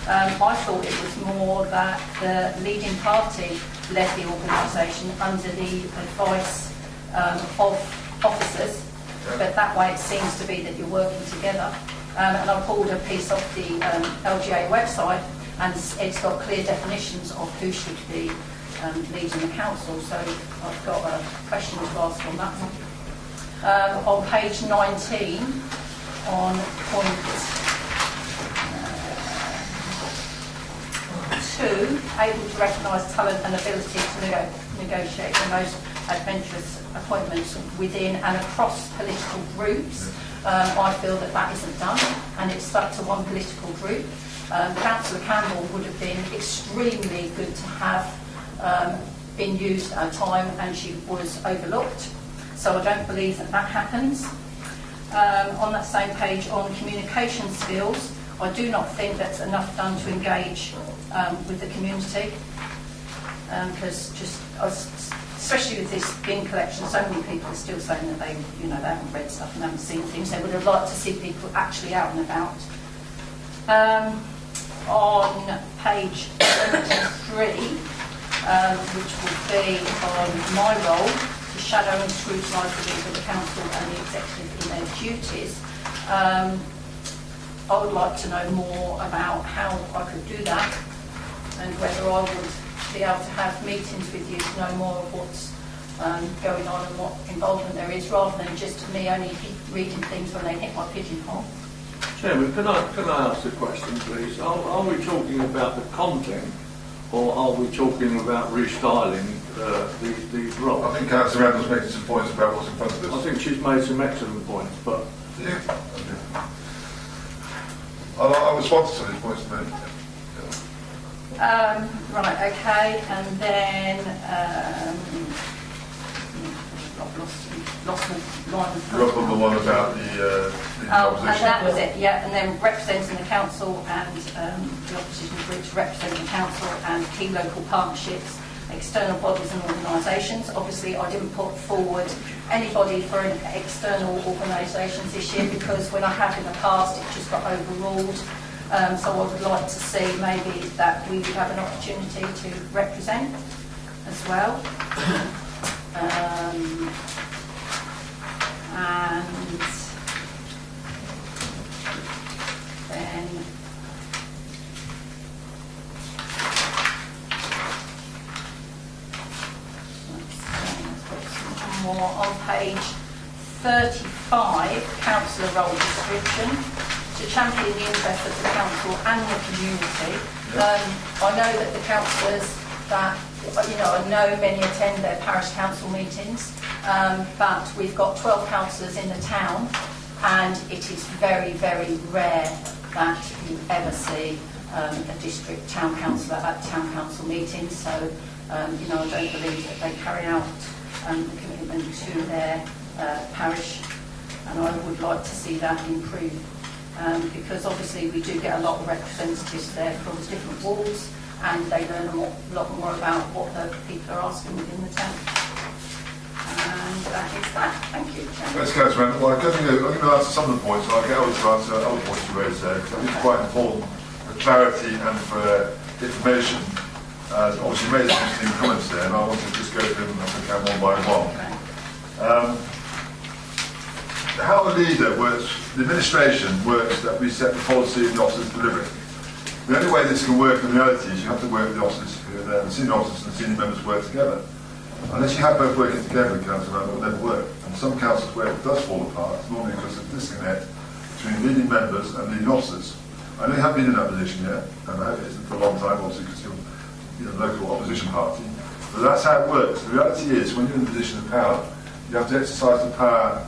I thought it was more that the leading party led the organisation under the advice of officers, but that way it seems to be that you're working together. And I pulled a piece off the LGA website, and it's got clear definitions of who should be leading the council, so I've got a question to ask on that one. On page 19, on point 2, able to recognise talent and ability to negotiate the most adventurous appointments within and across political groups. I feel that that isn't done, and it's stuck to one political group. Councillor Campbell would have been extremely good to have been used at a time, and she was overlooked. So I don't believe that that happens. On that same page, on communication skills, I do not think that's enough done to engage with the community, because especially with this bin collection, so many people are still saying that they haven't read stuff and haven't seen things. They would have liked to see people actually out and about. On page 73, which would be on my role, to shadow and scrutinise the work of the council and the executive in their duties. I would like to know more about how I could do that, and whether I would be able to have meetings with you to know more of what's going on and what involvement there is, rather than just me only reading things when they hit my pigeonhole. Chairman, can I ask a question, please? Are we talking about the content, or are we talking about restyling these roles? I think Councillor Randall's making some points about what's in front of us. I think she's made some excellent points, but... Yeah. Okay. I respond to some of these points, mate. Right, okay, and then I've lost my line of thought. You're up on the one about the and opposition. that was it, yeah, and then representing the council and the opposition groups representing the council and key local partnerships, external bodies and organisations. Obviously, I didn't put forward anybody for an external organisations this year, because when I have in the past, it just got overruled. So I would like to see maybe that we would have an opportunity to represent as well. And then more on page 35, councillor role description, to champion the interests of the council and the community. I know that the councillors that, I know many attend their parish council meetings, but we've got 12 councillors in the town, and it is very, very rare that you ever see a district town councillor at town council meetings. So, I don't believe that they carry out the commitment to their parish, and I would like to see that improve. Because obviously we do get a lot of representatives there from different wards, and they learn a lot more about what the people are asking within the town. And that is that. Thank you, Chairman. Thanks, Councillor Randall. Well, I'm going to answer some of the points, and I'll get over to answer other points you raised there, because I think it's quite important for clarity and for information. Obviously, you made some interesting comments there, and I want to just go through them, I think, one by one. Okay. How a leader works, the administration works that we set the policy and the officers deliver it. The only way this can work in reality is you have to work with the officers who are there, the senior officers and the senior members work together. Unless you have both working together in council, it will never work. And some councils where it does fall apart, it's normally because of disconnect between leading members and leading officers. I know you haven't been in that position yet, and I hope it isn't for a long time, obviously, because you're a local opposition party. But that's how it works. The reality is, when you're in a position of power, you have to exercise the power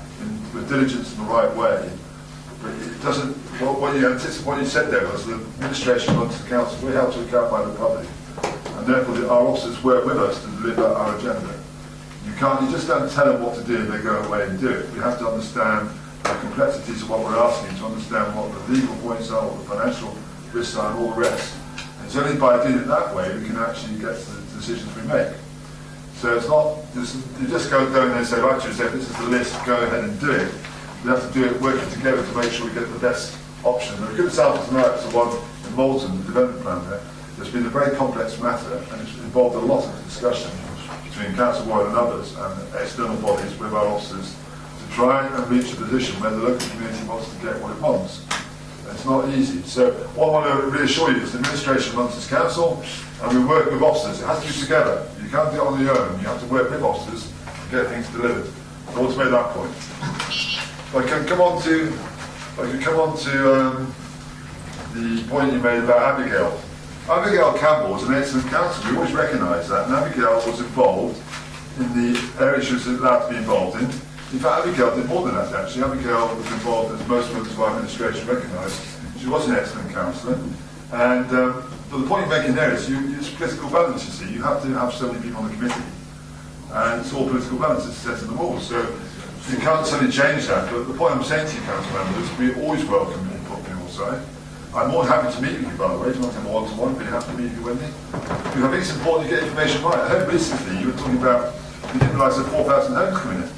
with diligence in the right way. But it doesn't. What you said there was the administration runs the council. We're held to account by the public, and therefore our officers work with us to deliver our agenda. You just don't tell them what to do and they go away and do it. We have to understand the complexities of what we're asking, to understand what the legal points are, what the financial risks are, and all the rest. And it's only by doing it that way we can actually get to the decisions we make. So it's not just, you just go in there and say, right, you say, this is the list, go ahead and do it. We have to do it working together to make sure we get the best option. And a good example tonight is the one in Malton, the development plan there. It's been a very complex matter, and it's involved a lot of discussion between Council Warren and others, and external bodies with our officers, to try and reach a position where the local community wants to get what it wants. And it's not easy. So what I want to reassure you is the administration runs this council, and we work with officers. It has to be together. You can't do it on your own. You have to work with officers to get things delivered. I want to make that point. I can come on to If you come on to the point you made about Abigail. Abigail Campbell was an excellent counsellor. We always recognise that. And Abigail was involved in the area she was allowed to be involved in. In fact, Abigail did more than that, actually. Abigail was involved, as most members of our administration recognise. She was an excellent counsellor. And but the point you're making there is it's political balance, you see. You have to have so many people on the committee. And it's all political balance, it's set in the wall. So you can't suddenly change that. But the point I'm saying to you, council members, we always welcome input from your side. I'm more than happy to meet with you, by the way. If you want to have a one-to-one, but you have to meet you with me. Because I think it's important to get information right. I heard recently you were talking about, you didn't realise there 4,000 homes coming in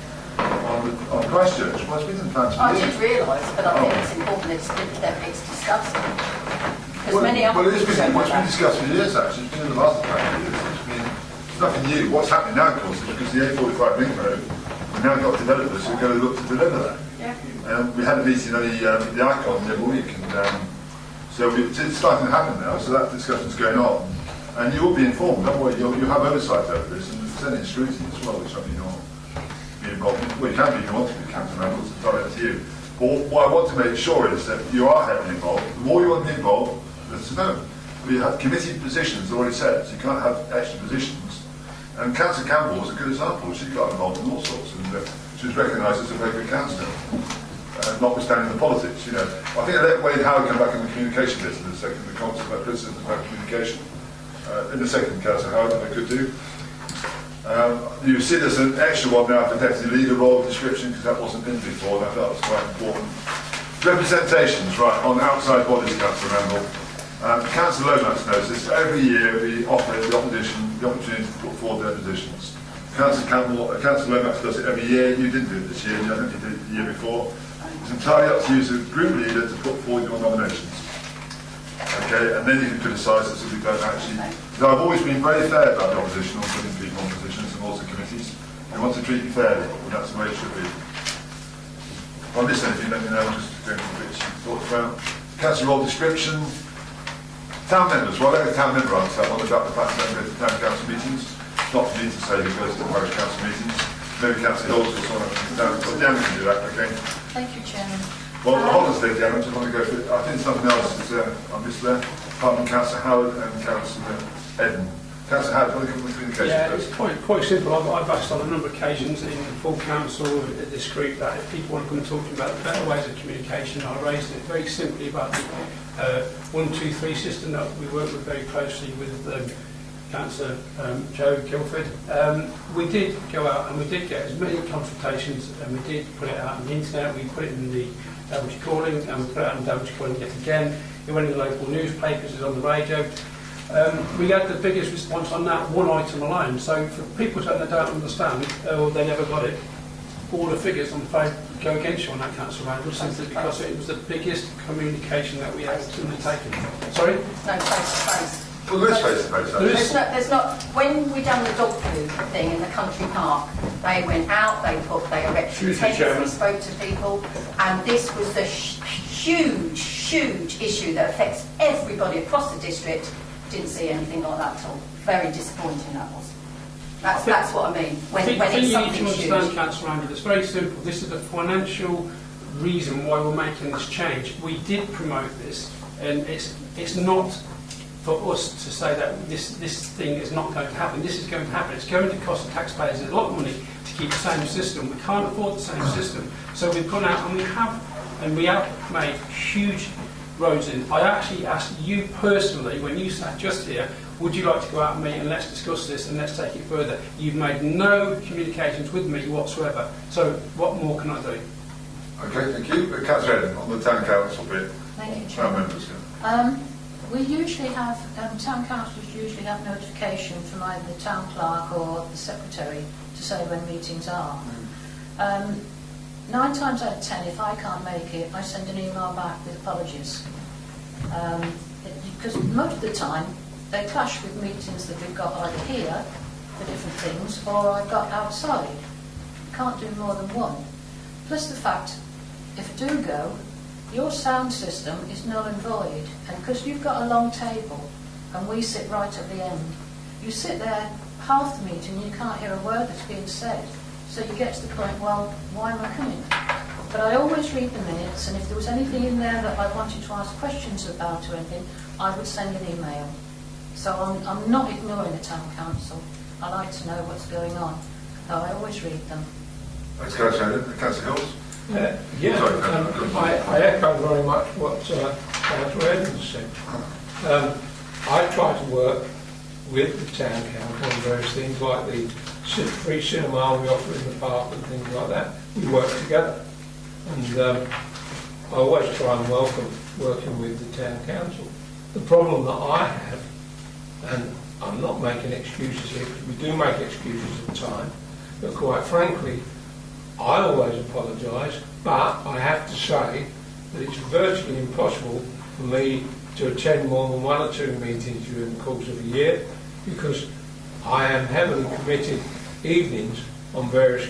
on Christchurch. Well, it's been in the plans for I years. did realise, but I think it's important that it's discussed. Because many other it's people don't know been that. discussed for years, actually. It's been in the last couple of years. It's nothing new. What's happening now, of course, is because the A45 ring road, we've now got developers who are going to look to deliver that. Yeah. We had a meeting on the Icon the other week, and so it's starting to happen now, so that discussion's going on. And you will be informed, don't worry, you have oversight over this, and there's any scrutiny as well, which I mean you'll be involved in. Well, you can be if you want to be, council members, it's entirely up to you. But what I want to make sure is that you are heavily involved. The more you want to be involved, the better to know. We have committee positions already set, so you can't have extra positions. And Councillor Campbell was a good example. She got involved in all sorts, and she was recognised as a very good councillor. Notwithstanding the politics, you know. I think I let Wade Howard come back in the communication bit in a second, the concept about criticism about communication. In a second, Councillor Howard, if I could do. You see there's an extra one now for deputy leader role description, because that wasn't in before, and I thought that was quite important. Representations, right, on outside bodies, Councillor Ramble. Councillor Lomax knows this. Every year we offer the opposition the opportunity to put forward their positions. Councillor Lomax does it every year. You didn't do it this year, I think you did it the year before. It's entirely up to you as a group leader to put forward your nominations. Okay, and then you can criticise us if we don't actually. So I've always been very fair about the opposition on putting people on positions and also committees. We want to treat you fairly, and that's the way it should be. If I miss anything, let me know. I'm just going through bits you thought about. Council role description. Town members. Well, I let a town member answer that one about the fact that they go to town council meetings. It's not for me to say who goes to parish council meetings. Maybe Councillor Hills or someone else. But Diana can do that, okay? Thank you, Chairman. Well, the holders there, Diana, I just want to go through. I think something else is on this there. Apart from Councillor Howard and Councillor Eden. Councillor Howard, do you want to come with communication? Yeah, it's quite simple. I've asked on a number of occasions in full council at this group that if people want to come and talk to me about the better ways of communication, I raised it very simply about the 1, 2, 3 system that we work with very closely with Councillor Joe Guildford. We did go out and we did get as many consultations, and we did put it out on the internet. We put it in the Daventry Calling, and we put it out on Daventry Calling yet again. It went in the local newspapers, it was on the radio. We had the biggest response on that one item alone. So for people that don't understand, or they never got it, all the figures on the phone go against you on that council round, simply because it was the biggest communication that we had undertaken. Sorry? No, face-to-face. Well, there is face-to-face. There's not. When we done the dog food thing in the country park, they went out, they erected tents, they spoke to people, and this was the huge issue that affects everybody across the district. Didn't see anything like that at all. Very disappointing that was. That's what I mean. When I think it's you need to something understand, huge. Councillor Andy, it's very simple. This is a financial reason why we're making this change. We did promote this, and it's not for us to say that this thing is not going to happen. This is going to happen. It's going to cost the taxpayers a lot of money to keep the same system. We can't afford the same system. So we've gone out and we have made huge roads in. I actually asked you personally, when you sat just here, would you like to go out and meet and let's discuss this and let's take it further? You've made no communications with me whatsoever. So what more can I do? Okay, thank you. Councillor Eden, on the town council bit. Thank you, Town Chairman. members, yeah. We usually have, town councillors usually have notification from either the town clerk or the secretary to say when meetings are. 9 times out of 10, if I can't make it, I send an email back with apologies. Because most of the time, they clash with meetings that we've got either here for different things, or I've got outside. Can't do more than one. Plus the fact, if I do go, your sound system is null and void, and because you've got a long table and we sit right at the end, you sit there half the meeting and you can't hear a word that's being said. So you get to the point, well, why am I coming? But I always read the minutes, and if there was anything in there that I wanted to ask questions about or anything, I would send an email. So I'm not ignoring the town council. I like to know what's going on. So I always read them. Thanks, Councillor Hills. I echo very much what Councillor Evans said. I try to work with the town council on various things like the free cinema we offer in the park and things like that. We work together, and I always try and welcome working with the town council. The problem that I have, and I'm not making excuses here because we do make excuses at times, but quite frankly, I always apologise, but I have to say that it's virtually impossible for me to attend more than 1 or 2 meetings during the course of a year, because I am heavily committed evenings on various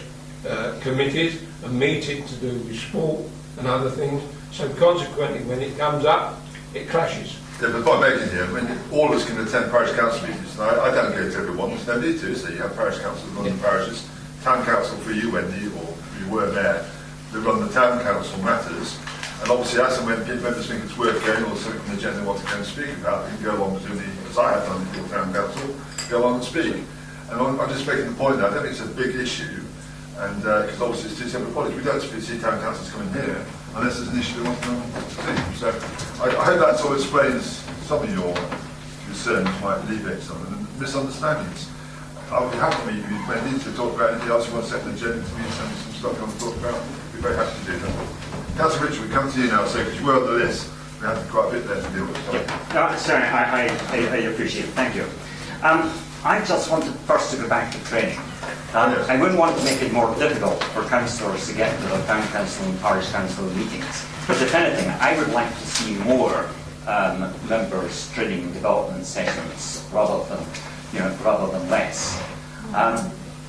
committees and meetings to do with sport and other things, so consequently when it comes up, it clashes. Yeah, but by making here, I mean, all of us can attend parish council meetings, and I don't go to everyone, there's no need to, so you have parish councils running parishes, town council for you, Wendy, or you were there, they run the town council matters, and obviously as and when members think it's worth going, or something from the agenda they want to go and speak about, you can go along between as I have done with your town council, go on and speak. And I'm just making the point that I don't think it's a big issue, and because obviously it's two separate bodies, we don't see town councils coming here unless there's an issue they want to do. So I hope that sort of explains some of your concerns, might alleviate some of them, misunderstandings. I'll be happy to meet you when you need to talk about anything else you want to set an agenda to me, send me some stuff you want to talk about. I'll be very happy to do that. Councillor Richard, we come to you now, so because you were on the list, we had quite a bit there to deal with. No, sorry, I appreciate it. Thank you. I just wanted first to go back to training. Yes. I wouldn't want to make it more difficult for councillors to get to the town council and parish council meetings. But if anything, I would like to see more members' training and development sessions rather than less.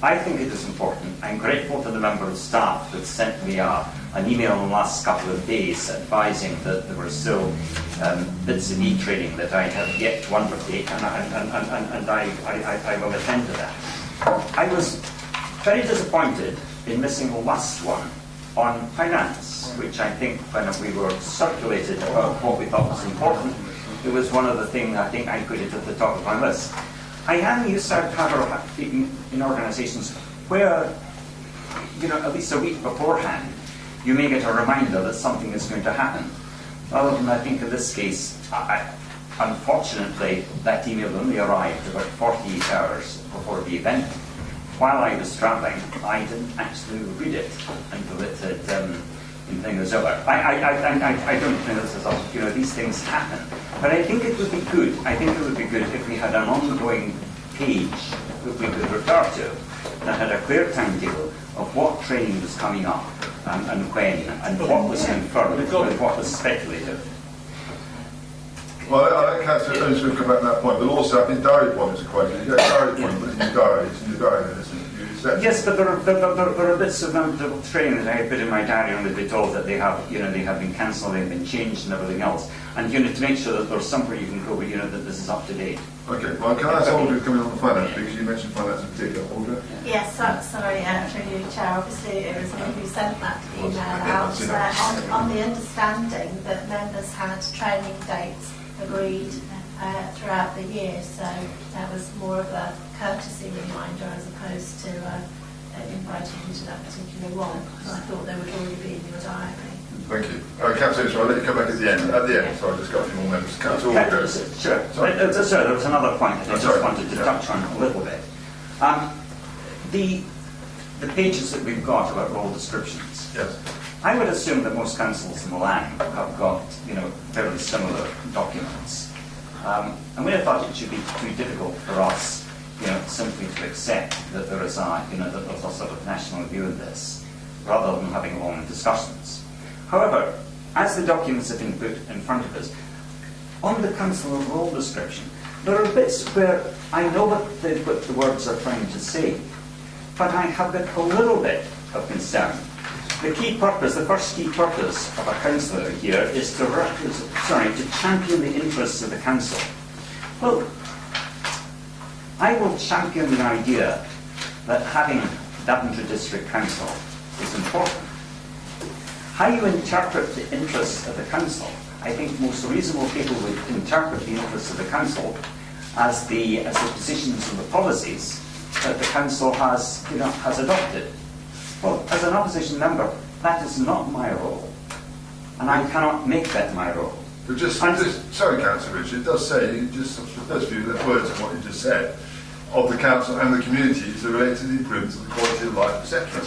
I think it is important. I'm grateful to the member of staff that sent me an email in the last couple of days advising that there were still bits of e-training that I have yet to undertake, and I will attend to that. I was very disappointed in missing the last one on finance, which I think when we were circulated about what we thought was important, it was one of the things I think I put it at the top of my list. I am used to having in organisations where, at least a week beforehand, you may get a reminder that something is going to happen. Rather than, I think in this case, unfortunately, that email only arrived about 48 hours before the event. While I was travelling, I didn't actually read it until it had thing was over. I don't think this is these things happen. But I think it would be good. I think it would be good if we had an ongoing page that we could refer to that had a clear timetable of what training was coming up and when, and what was confirmed and what was speculative. Well, I don't council Jones will come back to that point, but also I think diary points are quite good. You get a diary point, but in your diary, it's in your diary, then, isn't it? Yes, but there are bits of training that I put in my diary and they've been told that they have been cancelled, they've been changed and everything else. And to make sure that there's somewhere you can go, that this is up to date. Okay, well, can I ask Olga coming on the finance, because you mentioned finance in particular, Olga? Yes, sorry, through you, Chair. Obviously, it was me who sent that email out on the understanding that members had training dates agreed throughout the year, so that was more of a courtesy reminder as opposed to inviting you to that particular one. I thought they would already be in your diary. Thank you. Councillor, I'll let you come back at the end. Sorry, I just got a few more members. Councillor, sure. Sorry, there was another point that I just wanted to touch on a little bit. The pages that we've got about role descriptions. Yes. I would assume that most councils in the land have got, fairly similar documents. And we have thought it should be too difficult for us, simply to accept that there is that there's a sort of national view of this, rather than having long discussions. However, as the documents have been put in front of us, on the council role description, there are bits where I know what the words are trying to say, but I have got a little bit of concern. The first key purpose of a councillor here is to champion the interests of the council. Well, I will champion the idea that having Daventry District Council is important. How you interpret the interests of the council, I think most reasonable people would interpret the interests of the council as the positions and the policies that the council has adopted. Well, as an opposition member, that is not my role, and I cannot make that my role. But sorry, Councillor Richard, it does say, just for those of you that words of what you just said, of the council and the community to relate to the improvements of the quality of life, etc.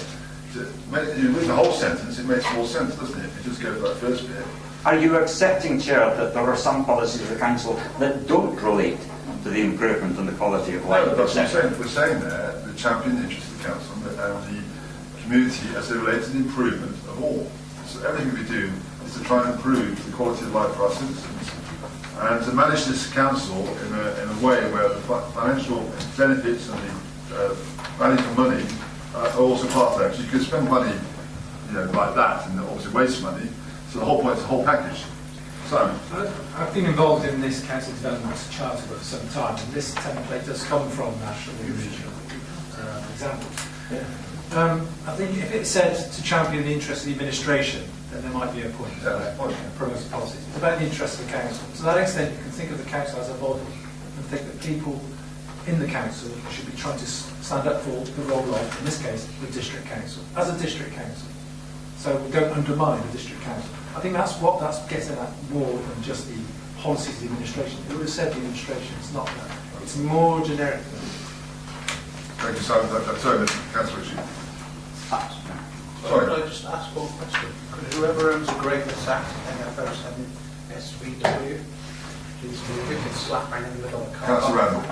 You read the whole sentence, it makes more sense, doesn't it? It just goes by the first bit. Are you accepting, Chair, that there are some policies of the council that don't relate to the improvement and the quality of life? No, that's what I'm saying. We're saying there, the champion interest of the council and the community as they relate to the improvement of all. So everything we do is to try and improve the quality of life for our citizens, and to manage this council in a way where the financial benefits and the value for money are also part of that. So you could spend money, like that, and obviously waste money. So the whole point is the whole package. So I've been involved in this council development charter for some time, and this template does come from national and regional examples. I think if it said to champion the interest of the administration, then there might be a point promoting policies. It's about the interest of the council. To that extent, you can think of the council as a body and think that people in the council should be trying to stand up for the role of, in this case, the district council, as a district council. So we don't undermine the district council. I think that's getting at more than just the policies of the administration. It would have said the administration, it's not that. It's more generic than that. thank you, Simon. Sorry, Councillor Richard. Sorry. Could I just ask one question? Could whoever owns a Great Sack NFO7 SVW please move it? It's slap bang in the middle of the car. Councillor Randall.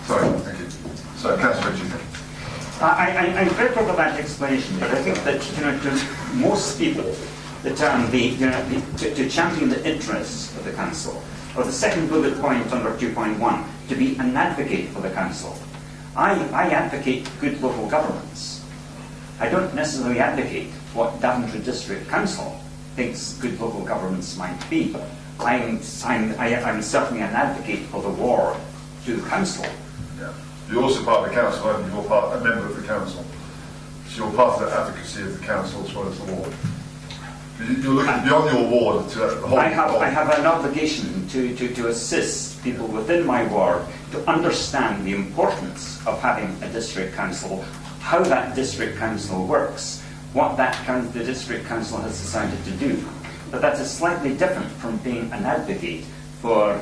Sorry, thank you. So, Councillor Richard. I'm grateful for that explanation, but I think that to most people, the term to champion the interests of the council, or the second bullet point under 2.1, to be an advocate for the council. I advocate good local governance. I don't necessarily advocate what Daventry District Council thinks good local governance might be. I'm certainly an advocate for the ward to the council. Yeah. You're also part of the council, aren't you? You're a member of the council. So you're part of the advocacy of the council as well as the ward. You're looking beyond your ward to the whole. I have an obligation to assist people within my ward to understand the importance of having a district council, how that district council works, what the district council has decided to do. But that is slightly different from being an advocate for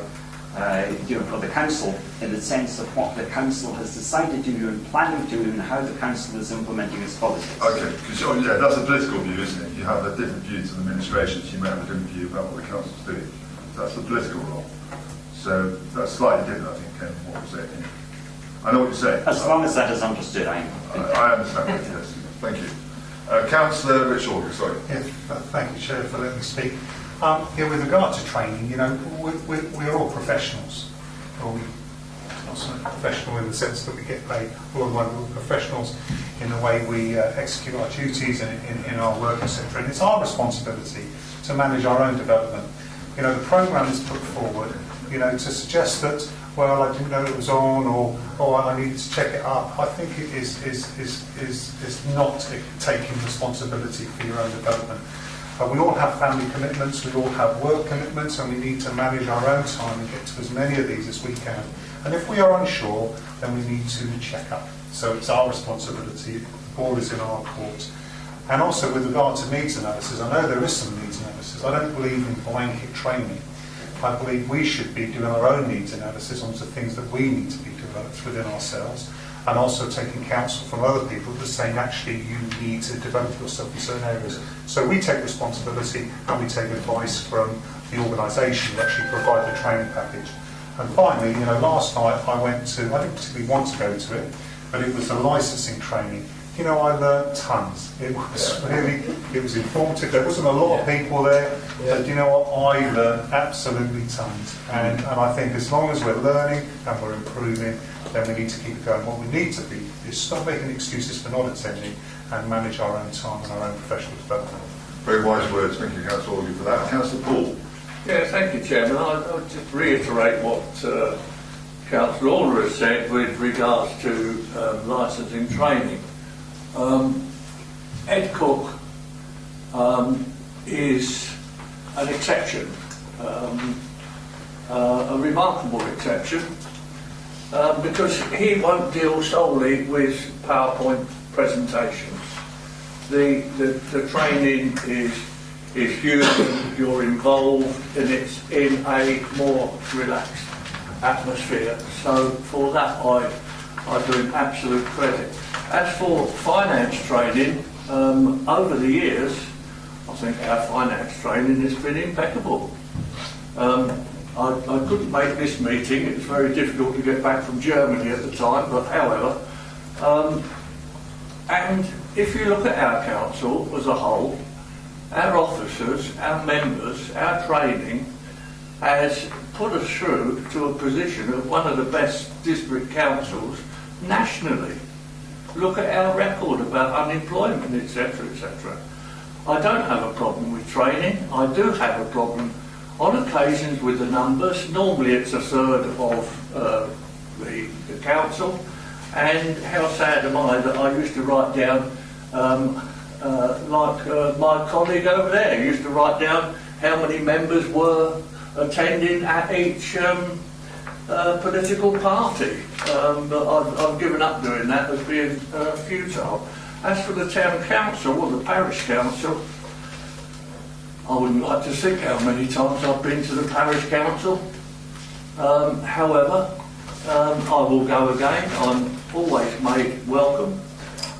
the council, in the sense of what the council has decided to do and planning to do, and how the council is implementing its policies. Okay, because that's a political view, isn't it? You have a different view to the administration, so you may have a different view about what the council's doing. That's the political role. So that's slightly different, I think, Ken, from what we're saying here. I know what you're saying. As long as that is understood, I understand that, yes. Thank you. Councillor Richard, sorry. Yes, thank you, Chair, for letting me speak. With regard to training, we're all professionals. Or we're not so professional in the sense that we get paid. We're professionals in the way we execute our duties and in our work, etc. And it's our responsibility to manage our own development. The programme is put forward, to suggest that, well, I didn't know it was on, or I needed to check it up. I think it is not taking responsibility for your own development. We all have family commitments, we all have work commitments, and we need to manage our own time and get to as many of these as we can. And if we are unsure, then we need to check up. So it's our responsibility, the ball is in our court. And also with regard to needs analysis, I know there is some needs analysis. I don't believe in blanket training. I believe we should be doing our own needs analysis onto things that we need to be developed within ourselves, and also taking counsel from other people that saying actually you need to develop yourself in certain areas. So we take responsibility and we take advice from the organisation that actually provide the training package. And finally, last night I didn't particularly want to go to it, but it was a licensing training. I learned tons. It was informative. There wasn't a lot of people there, but I learned absolutely tons. And I think as long as we're learning and we're improving, then we need to keep going. What we need to be is stop making excuses for not attending and manage our own time and our own professional development. Very wise words. Thank you, Councillor Organ, for that. Councillor Paul. Yeah, thank you, Chairman. I'll just reiterate what Councillor Order has said with regards to licensing training. Ed Cook is an exception, a remarkable exception, because he won't deal solely with PowerPoint presentations. The training is human, you're involved, and it's in a more relaxed atmosphere. So for that I do him absolute credit. As for finance training, over the years, I think our finance training has been impeccable. I couldn't make this meeting, it was very difficult to get back from Germany at the time, but however, and if you look at our council as a whole, our officers, our members, our training has put us through to a position of one of the best district councils nationally. Look at our record about unemployment, etc., etc. I don't have a problem with training. I do have a problem on occasions with the numbers. Normally it's a third of the council. And how sad am I that I used to write down, my colleague over there used to write down how many members were attending at each political party. But I've given up doing that as being futile. As for the town council or the parish council, I wouldn't like to think how many times I've been to the parish council. However, I will go again. I'm always made welcome.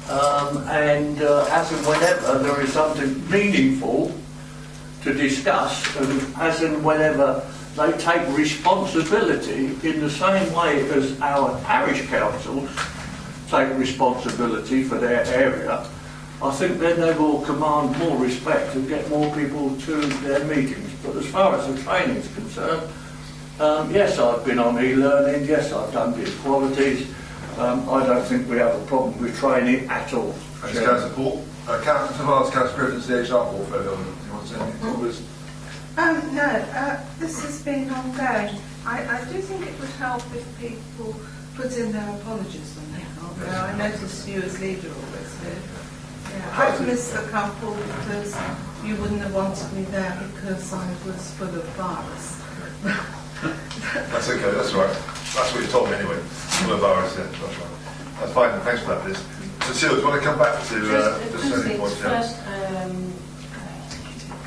And as and whenever there is something meaningful to discuss, and as and whenever they take responsibility in the same way as our parish councils take responsibility for their area, I think then they will command more respect and get more people to their meetings. But as far as the training is concerned, yes, I've been on e-learning, yes, I've done the equalities. I don't think we have a problem with training at all. Thanks, Councillor Paul. Councillor Griffiths, the HR portfolio. Do you want to say anything on this? No, this has been ongoing. I do think it would help if people put in their apologies when they can't go. I noticed you as leader always do. Yeah, I've missed a couple because you wouldn't have wanted me there because I was full of virus. That's okay, that's right. That's what you told me anyway. Full of virus, yeah, that's right. That's fine, thanks for that, Liz. Cecile, do you want to come back to Just any points? first,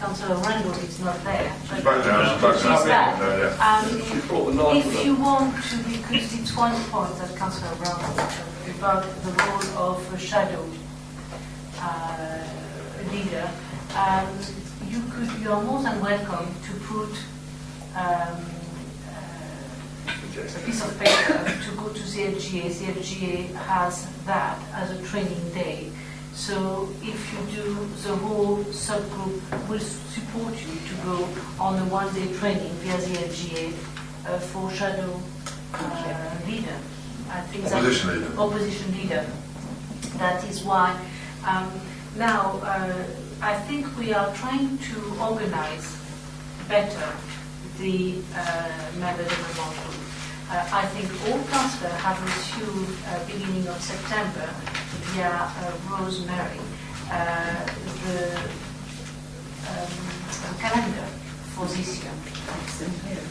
Councillor Randall is not there. She's back now, She's back. Yeah. If you want to, because it's one point that Councillor Randall about the role of a shadow leader, you are more than welcome to put a piece of paper to go to the LGA. The LGA has that as a training day. So if you do, the whole subgroup will support you to go on a one-day training via the LGA for shadow leader. I think opposition leader. Opposition leader. That is why. Now, I think we are trying to organize better the member development group. I think all councillors have received beginning of September via Rosemary the calendar for this year.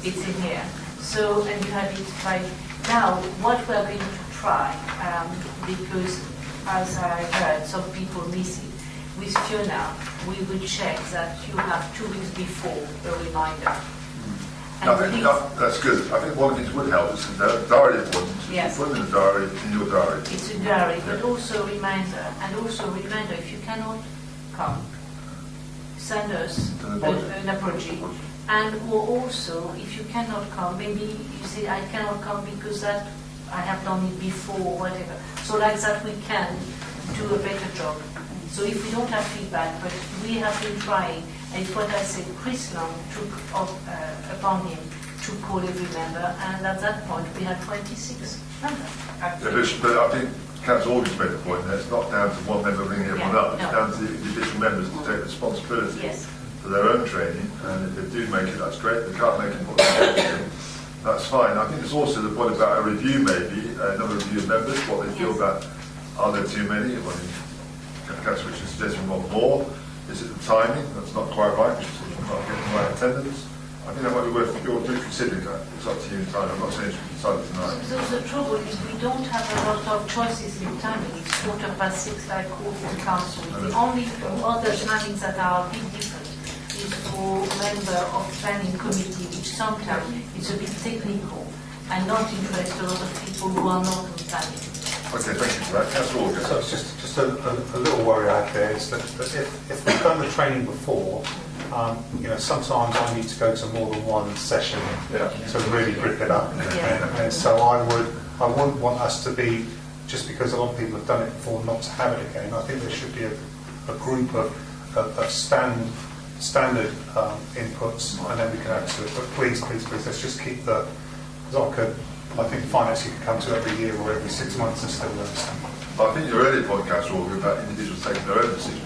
It's in here. So, and you have it by now. What we are going to try, because as I heard, some people miss it. With Fiona, we will check that you have 2 weeks before a reminder. I think that's good. I think one of these would help is the diary appointments. Yes. Put in the diary, in your diary. It's a diary, but also a reminder. And also a reminder, if you cannot come, send us an apology. And or also, if you cannot come, maybe you say, I cannot come because that I have done it before, whatever. So like that we can do a better job. So if we don't have feedback, but we have been trying, and it's what I said, Chris Long took upon him to call every member, and at that point we had 26 members. But I think Councillor August made the point there, it's not down to one member bringing everyone up, it's down to the additional members to take responsibility for their own training, and if they do make it, that's great. If they can't make it, that's fine. I think there's also the point about a review maybe, another review of members, what they feel about, are there too many? Councillor Richard suggested we want more. Is it the timing? That's not quite right, because we're not getting the right attendance. I think that might be worth your considering that. It's up to you entirely. I'm not saying it should be decided tonight. So the trouble is we don't have a lot of choices in timing. It's 6:15 like all the council. The only other timings that are a bit different is for member of planning committee, which sometimes is a bit technical and not interest a lot of people who are not on planning. Okay, thank you for that. Councillor Walker. So it's just a little worry I have there is that if we've done the training before, sometimes I need to go to more than one session to really grip it up. And so I wouldn't want us to be, just because a lot of people have done it before, not to have it again. I think there should be a group of standard inputs, and then we can add to it. But please, let's just keep the, I think finance you can come to every year or every 6 months and still learn something. I think your earlier point, Councillor Walker, about individuals taking their own decision,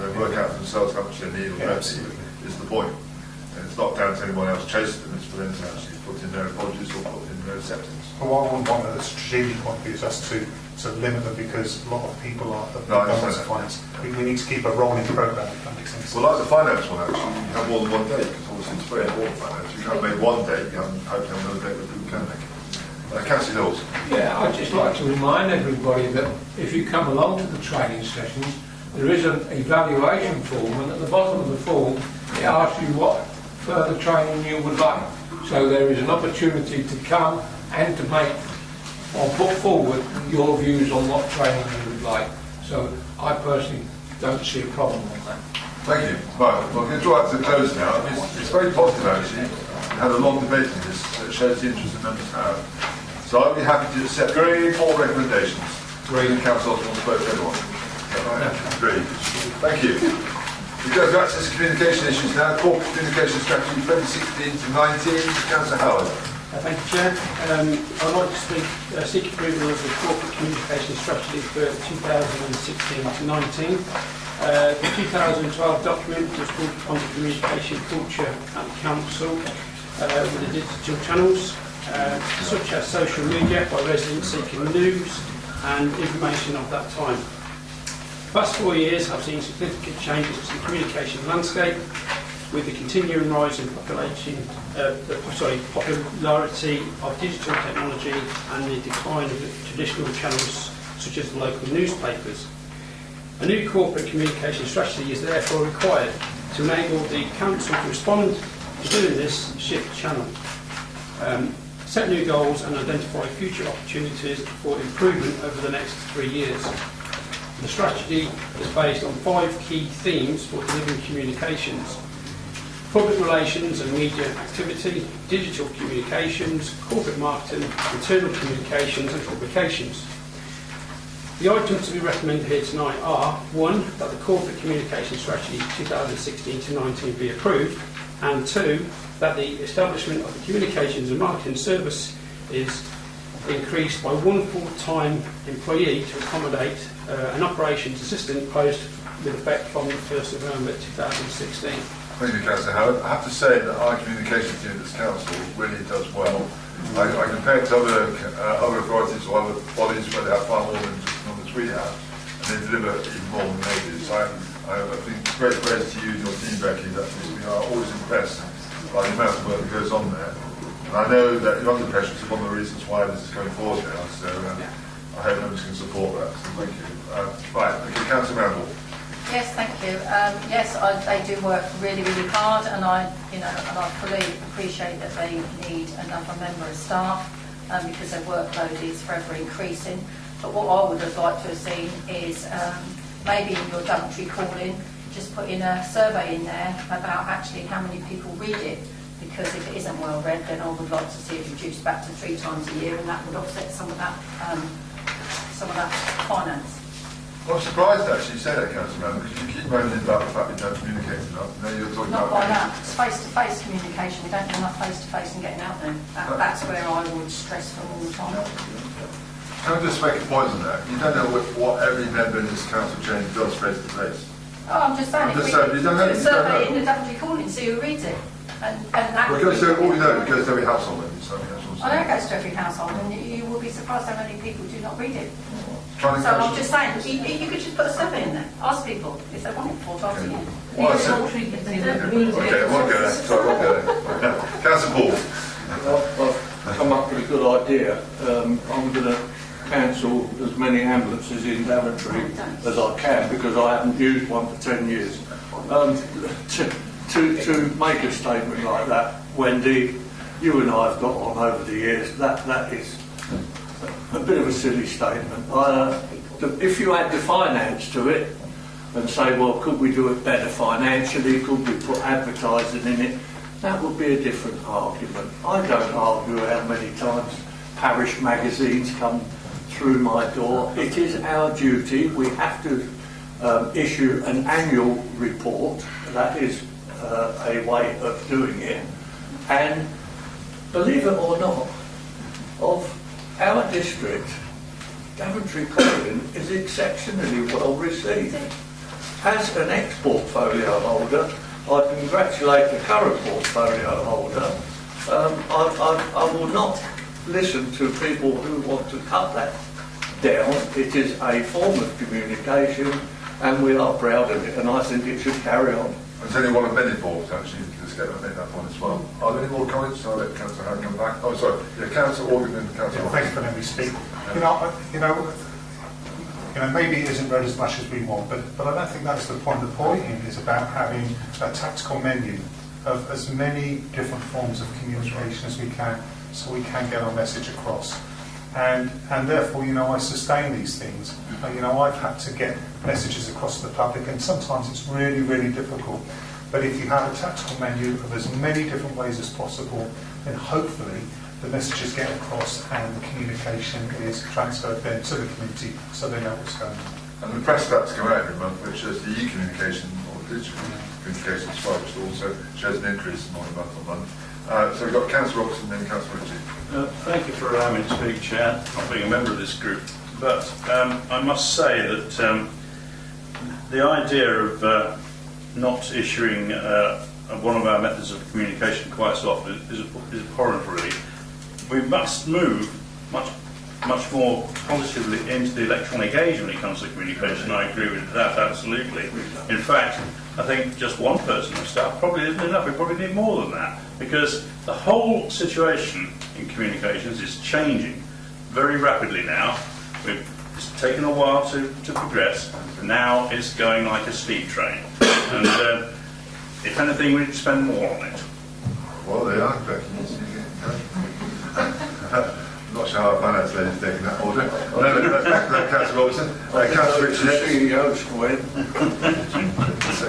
they work out for themselves how much they need or don't need, is the point. And it's not down to anyone else chasing them, it's for them to actually put in their apologies or put in their acceptance. Well, I wouldn't want a strategic point of view is us to limit them, because a lot of people are finance. We need to keep a rolling programme, if that makes sense. Well, like the finance one, actually, you have more than one date, because obviously it's very important finance. You can't make one date, you hope to have another date where people can make it. Councillor Hills. Yeah, I'd just like to remind everybody that if you come along to the training sessions, there is an evaluation form, and at the bottom of the form it asks you what further training you would like. So there is an opportunity to come and to make or put forward your views on what training you would like. So I personally don't see a problem on that. Thank you. Right, well, I'm going to draw out to the close now. It's very positive, actually. We had a long debate on this that shows the interest that members have. So I'll be happy to accept all recommendations. Green and Council Osborne spoke to everyone. Great. Thank you. We go to access communication issues now. Corporate Communication Strategy 2016 to 19. Councillor Howard. Thank you, Chair. I'd like to seek approval of the Corporate Communication Strategy for 2016 to 19. The 2012 document was called on communication culture at the Council with the digital channels, such as social media by residents seeking news and information of that time. The past 4 years have seen significant changes to the communication landscape, with the continuing rise in popularity of digital technology and the decline of traditional channels such as the local newspapers. A new corporate communication strategy is therefore required to enable the Council to respond to doing this shift channel, set new goals and identify future opportunities for improvement over the next 3 years. The strategy is based on 5 key themes for delivering communications: public relations and media activity, digital communications, corporate marketing, internal communications and publications. The items to be recommended here tonight are: 1, that the Corporate Communication Strategy 2016 to 19 be approved, and 2, that the establishment of the Communications and Marketing Service is increased by 1 full-time employee to accommodate an operations assistant post with effect from the 1st of November 2016. Thank you, Councillor Howard. I have to say that our communication team at this council really does well. I compare it to other authorities or other bodies where they have far more than just the numbers we have, and they deliver even more than they do. So I think great praise to you and your team, Becky, that we are always impressed by the amount of work that goes on there. And I know that you're under pressure, so one of the reasons why this is going forward now, so I hope members can support that, so thank you. Right, okay, Councillor Randall. Yes, thank you. Yes, they do work really, really hard, and I fully appreciate that they need another member of staff because their workload is forever increasing. But what I would have liked to have seen is maybe in your Daventry calling, just put in a survey in there about actually how many people read it. Because if it isn't well read, then I would like to see it reduced back to 3 times a year, and that would offset some of that finance. Well, I'm surprised actually you say that, Councillor Randall, because you keep moaning about the fact we don't communicate enough. Now you're talking Not about by that. It's face-to-face communication. We don't do enough face-to-face and getting out there. That's where I would stress them all the time. Can I just make a point on that? You don't know what every member in this council chamber does face-to-face. Oh, I'm just saying. I'm just saying, you don't know. Do a survey in the Daventry calling, see who reads it. And that well, it goes to, all we know, it goes to every household. I know it goes to every household, and you will be surprised how many people do not read it. Planning So I'm Council? just saying, you could just put a survey in there, ask people if they want it 4 times a year. Well, I said- Okay, I won't go there. Sorry, I won't go there. Councillor Paul. I've come up with a good idea. I'm going to cancel as many ambulances in Daventry as I can because I haven't used one for 10 years. To make a statement like that, Wendy, you and I have got on over the years, that is a bit of a silly statement. If you add the finance to it and say, well, could we do it better financially, could we put advertising in it, that would be a different argument. I don't argue how many times parish magazines come through my door. It is our duty. We have to issue an annual report. That is a way of doing it. And believe it or not, of our district, Daventry Colin is exceptionally well received. As an ex-portfolio holder, I congratulate the current portfolio holder. I will not listen to people who want to cut that down. It is a form of communication and we are proud of it and I think it should carry on. There's only one of many boards actually, just get make that point as well. Are there any more comments? I'll let Councillor Howard come back. Oh, sorry. Yeah, Councillor Organ and Councillor Yeah, thanks for letting me speak. You know, maybe it isn't read as much as we want, but I don't think that's the point. The point is about having a tactical menu of as many different forms of communication as we can, so we can get our message across. And therefore, you know, I sustain these things. You know, I've had to get messages across to the public, and sometimes it's really, really difficult. But if you have a tactical menu of as many different ways as possible, then hopefully the messages get across and the communication is transferred then to the community so they know what's going on. And the press stats come out every month, which shows the e-communication or digital communication as well, which also shows an increase on month on month. So we've got Councillor Robertson and then Councillor Ritchie. Thank you for allowing me to speak, Chair, not being a member of this group. But I must say that the idea of not issuing one of our methods of communication quite so often is abhorrent, really. We must move much more positively into the electronic age when it comes to communication. I agree with that, absolutely. In fact, I think just one person of staff probably isn't enough. We probably need more than that, because the whole situation in communications is changing very rapidly now. It's taken a while to progress. Now it's going like a speed train. And if anything, we need to spend more on it. Well, they are, Becky. I'm not sure how finance lady's taking that order. No, Councillor Robertson. Councillor Ritchie.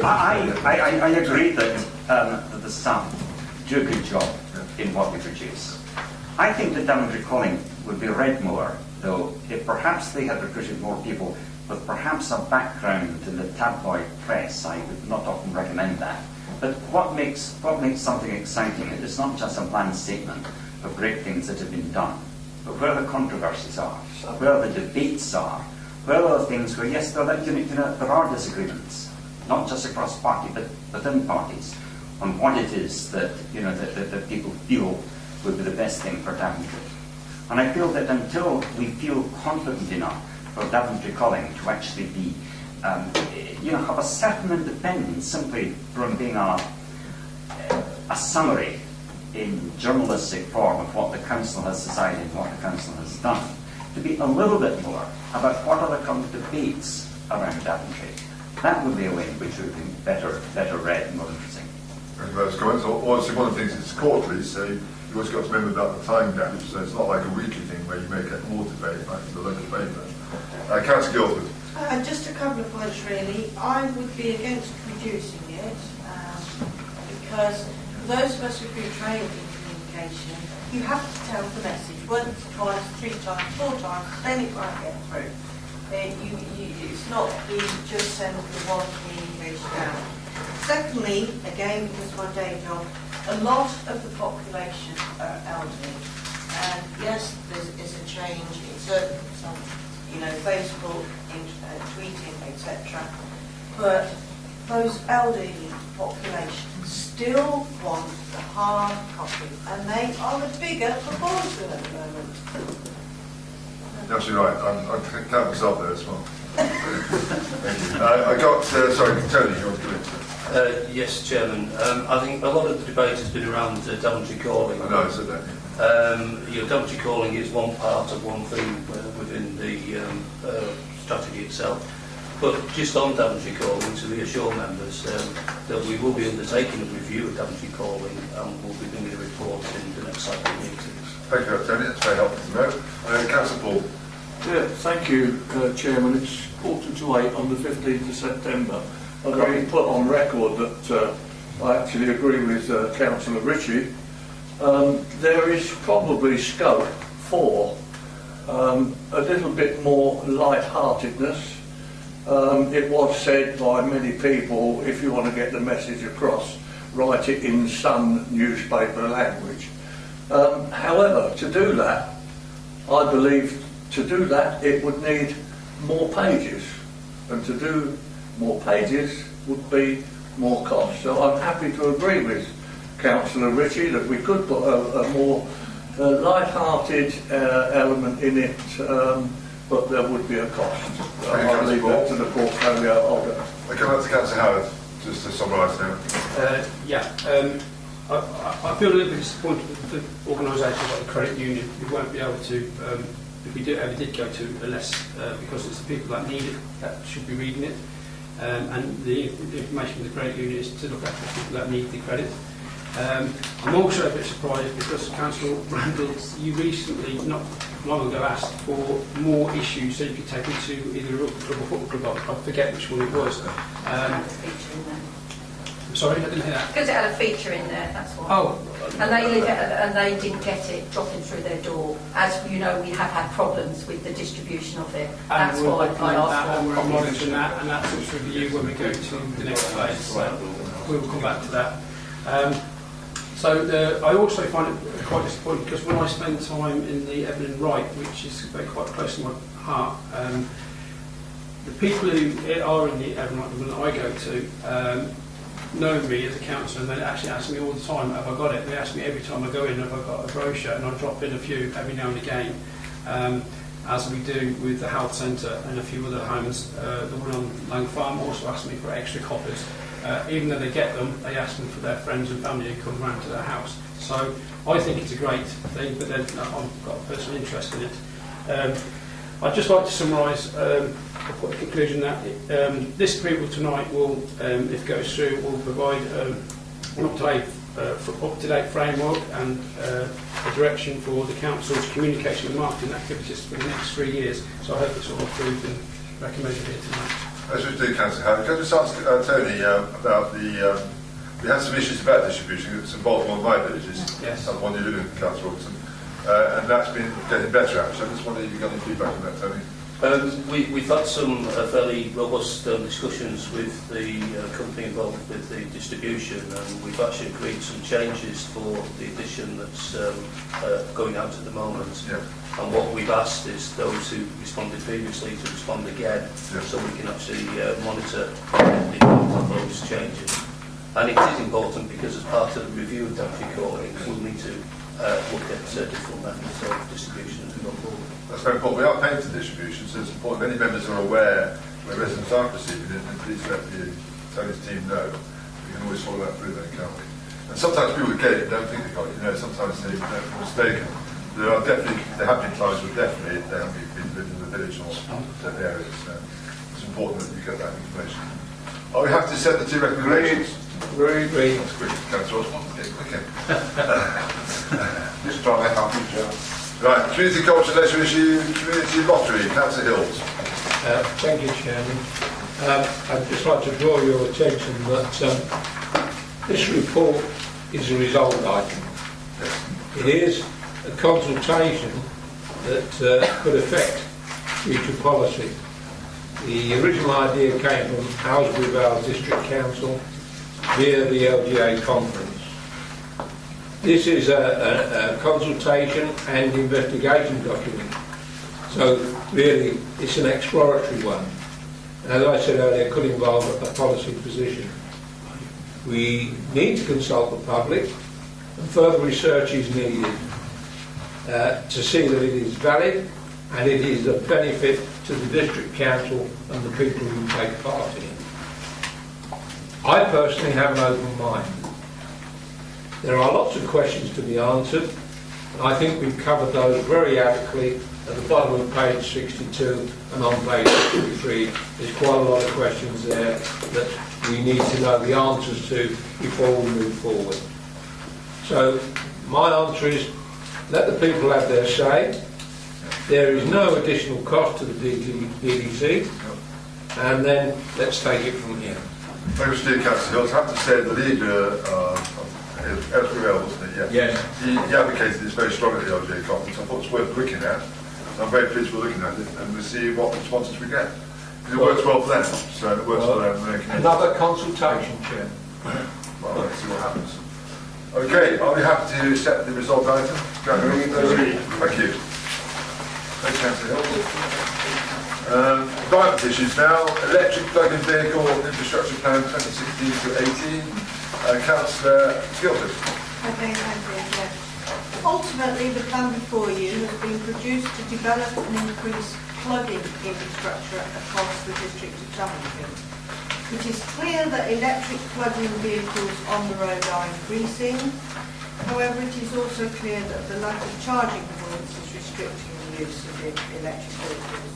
I agree that the staff do a good job in what we produce. I think that Daventry Calling would be read more, though, if perhaps they had recruited more people with perhaps a background in the tabloid press. I would not often recommend that. But what makes something exciting is not just a bland statement of great things that have been done, but where the controversies are, where the debates are, where are the things where, yes, there are disagreements, not just across party, but within parties, on what it is that, that people feel would be the best thing for Daventry. And I feel that until we feel confident enough for Daventry Calling to actually be, have a certain independence simply from being a summary in journalistic form of what the council has decided and what the council has done, to be a little bit more about what are the current debates around Daventry. That would be a way in which would be better read and more interesting. Thank you for those comments. Also, one of the things is quarterly, so you've always got to remember about the time gap, so it's not like a weekly thing where you may get more debate like in the local paper. Councillor Guildford. Just a couple of points really. I would be against reducing it because for those of us who've been trained in communication, you have to tell the message once, twice, 3 times, 4 times, then it won't get through. It's not just send the one communication out. Secondly, again, because of my day job, a lot of the population are elderly. And yes, there's a change in circumstances, Facebook, tweeting, etc. But those elderly populations still want the hard copy, and they are the bigger proportion at the moment. You're absolutely right. I count myself there as well. Thank you. I got, sorry, Tony, you want to do it? Yes, Chairman. I think a lot of the debate has been around Daventry calling. I know, I said that. Daventry calling is one part of one thing within the strategy itself. But just on Daventry calling, to reassure members that we will be undertaking a review of Daventry calling and we'll be bringing a report in the next cycle of meetings. Thank you, Tony. That's very helpful to know. Councillor Paul. Yeah, thank you, Chairman. It's 8:45 on the 15th of September. I've already put on record that I actually agree with Councillor Ritchie. There is probably scope for a little bit more light-heartedness. It was said by many people, if you want to get the message across, write it in some newspaper language. However, to do that, I believe it would need more pages, and to do more pages would be more cost. So I'm happy to agree with Councillor Ritchie that we could put a more light-hearted element in it, but there would be a cost. I'll leave that to the portfolio holder. I come back to Councillor Howard, just to summarise now. I feel a little bit disappointed with the organisations like the credit union. We won't be able to, if we ever did go to a less, because it's the people that need it that should be reading it. And the information from the credit union is to look after the people that need the credit. I'm also a bit surprised because Councillor Randall, you recently, not long ago, asked for more issues so you could take it to either a rugby club or football club. I forget which one it was. Sorry, I didn't hear that. Because it had a feature in there, that's why. Oh. And they didn't get it dropping through their door. As you know, we have had problems with the distribution of it. That's why I asked for. We're monitoring that, and that's what's review when we go to the next phase. So we will come back to that. I also find it quite disappointing because when I spend time in the Evelyn Wright, which is very quite close to my heart, the people who are in the Evelyn Wright that I go to know me as a councillor, and they actually ask me all the time, have I got it? They ask me every time I go in, have I got a brochure? And I drop in a few every now and again, as we do with the health centre and a few other homes. The one on Lang Farm also asked me for extra copies. Even though they get them, they ask them for their friends and family who come round to their house. So I think it's a great thing, but then I've got a personal interest in it. I'd just like to summarise or put the conclusion that this approval tonight will, if it goes through, will provide an up-to-date framework and a direction for the Council's communication and marketing activities for the next 3 years. So I hope it's all approved and recommended here tonight. As we do, Councillor Howard, can I just ask Tony about the... we had some issues about distribution. It's involved one of my villages. Yes. One you live in, Councillor Robertson. And that's been getting better, actually. I just wondered if you got any feedback on that, Tony. We've had some fairly robust discussions with the company involved with the distribution, and we've actually agreed some changes for the edition that's going out at the moment. Yeah. And what we've asked is those who responded previously to respond again, so we can actually monitor the impact of those changes. And it is important because as part of the review of Daventry calling, we'll need to look at different methods of distribution as we go forward. That's very important. We are paying for distribution, so it's important. Many members are aware where residents are receiving it, and please let Tony's team know. We can always follow that through then, can't we? And sometimes people get it, don't think they got it. You know, sometimes they're mistaken. There have been times where definitely they haven't been living in the village or certain areas. So it's important that you get that information. Oh, we have to set the two recommendations. Agreed. That's quick, Councillor Osborne. Okay. Just try that out, Joe. Right, Community Culture Leisure Issue, Community Lottery, Councillor Hills. Thank you, Chairman. I'd just like to draw your attention that this report is a result item. It is a consultation that could affect future policy. The original idea came from Aylesbury Vale District Council via the LGA conference. This is a consultation and investigation document, so really it's an exploratory one. And as I said earlier, it could involve a policy position. We need to consult the public, and further research is needed to see that it is valid and it is a benefit to the district council and the people who take part in it. I personally have an open mind. There are lots of questions to be answered, and I think we've covered those very adequately at the bottom of page 62 and on page 63. There's quite a lot of questions there that we need to know the answers to before we move forward. So my answer is, let the people have their say. There is no additional cost to the DDC, and then let's take it from here. Thank you, Steve Councillor Hills. I have to say the leader, Elsewhere, wasn't it? Yeah. Yes. He advocated this very strongly at the LGA conference. I thought it's worth looking at. So I'm very pleased we're looking at it, and we'll see what responses we get. Because it works well for them, so it works for them. Another consultation, Chair. Well, let's see what happens. Okay, are we happy to accept the resolved item? Thank you. Thanks, Councillor Hills. Private issues now. Electric plug-in vehicle infrastructure plan 2016 to 18. Councillor Gilbert. Okay, thank you. Yeah. Ultimately, the plan before you has been produced to develop and increase plug-in infrastructure across the district of Daventry. It is clear that electric plug-in vehicles on the road are increasing. However, it is also clear that the lack of charging points is restricting the use of electric vehicles.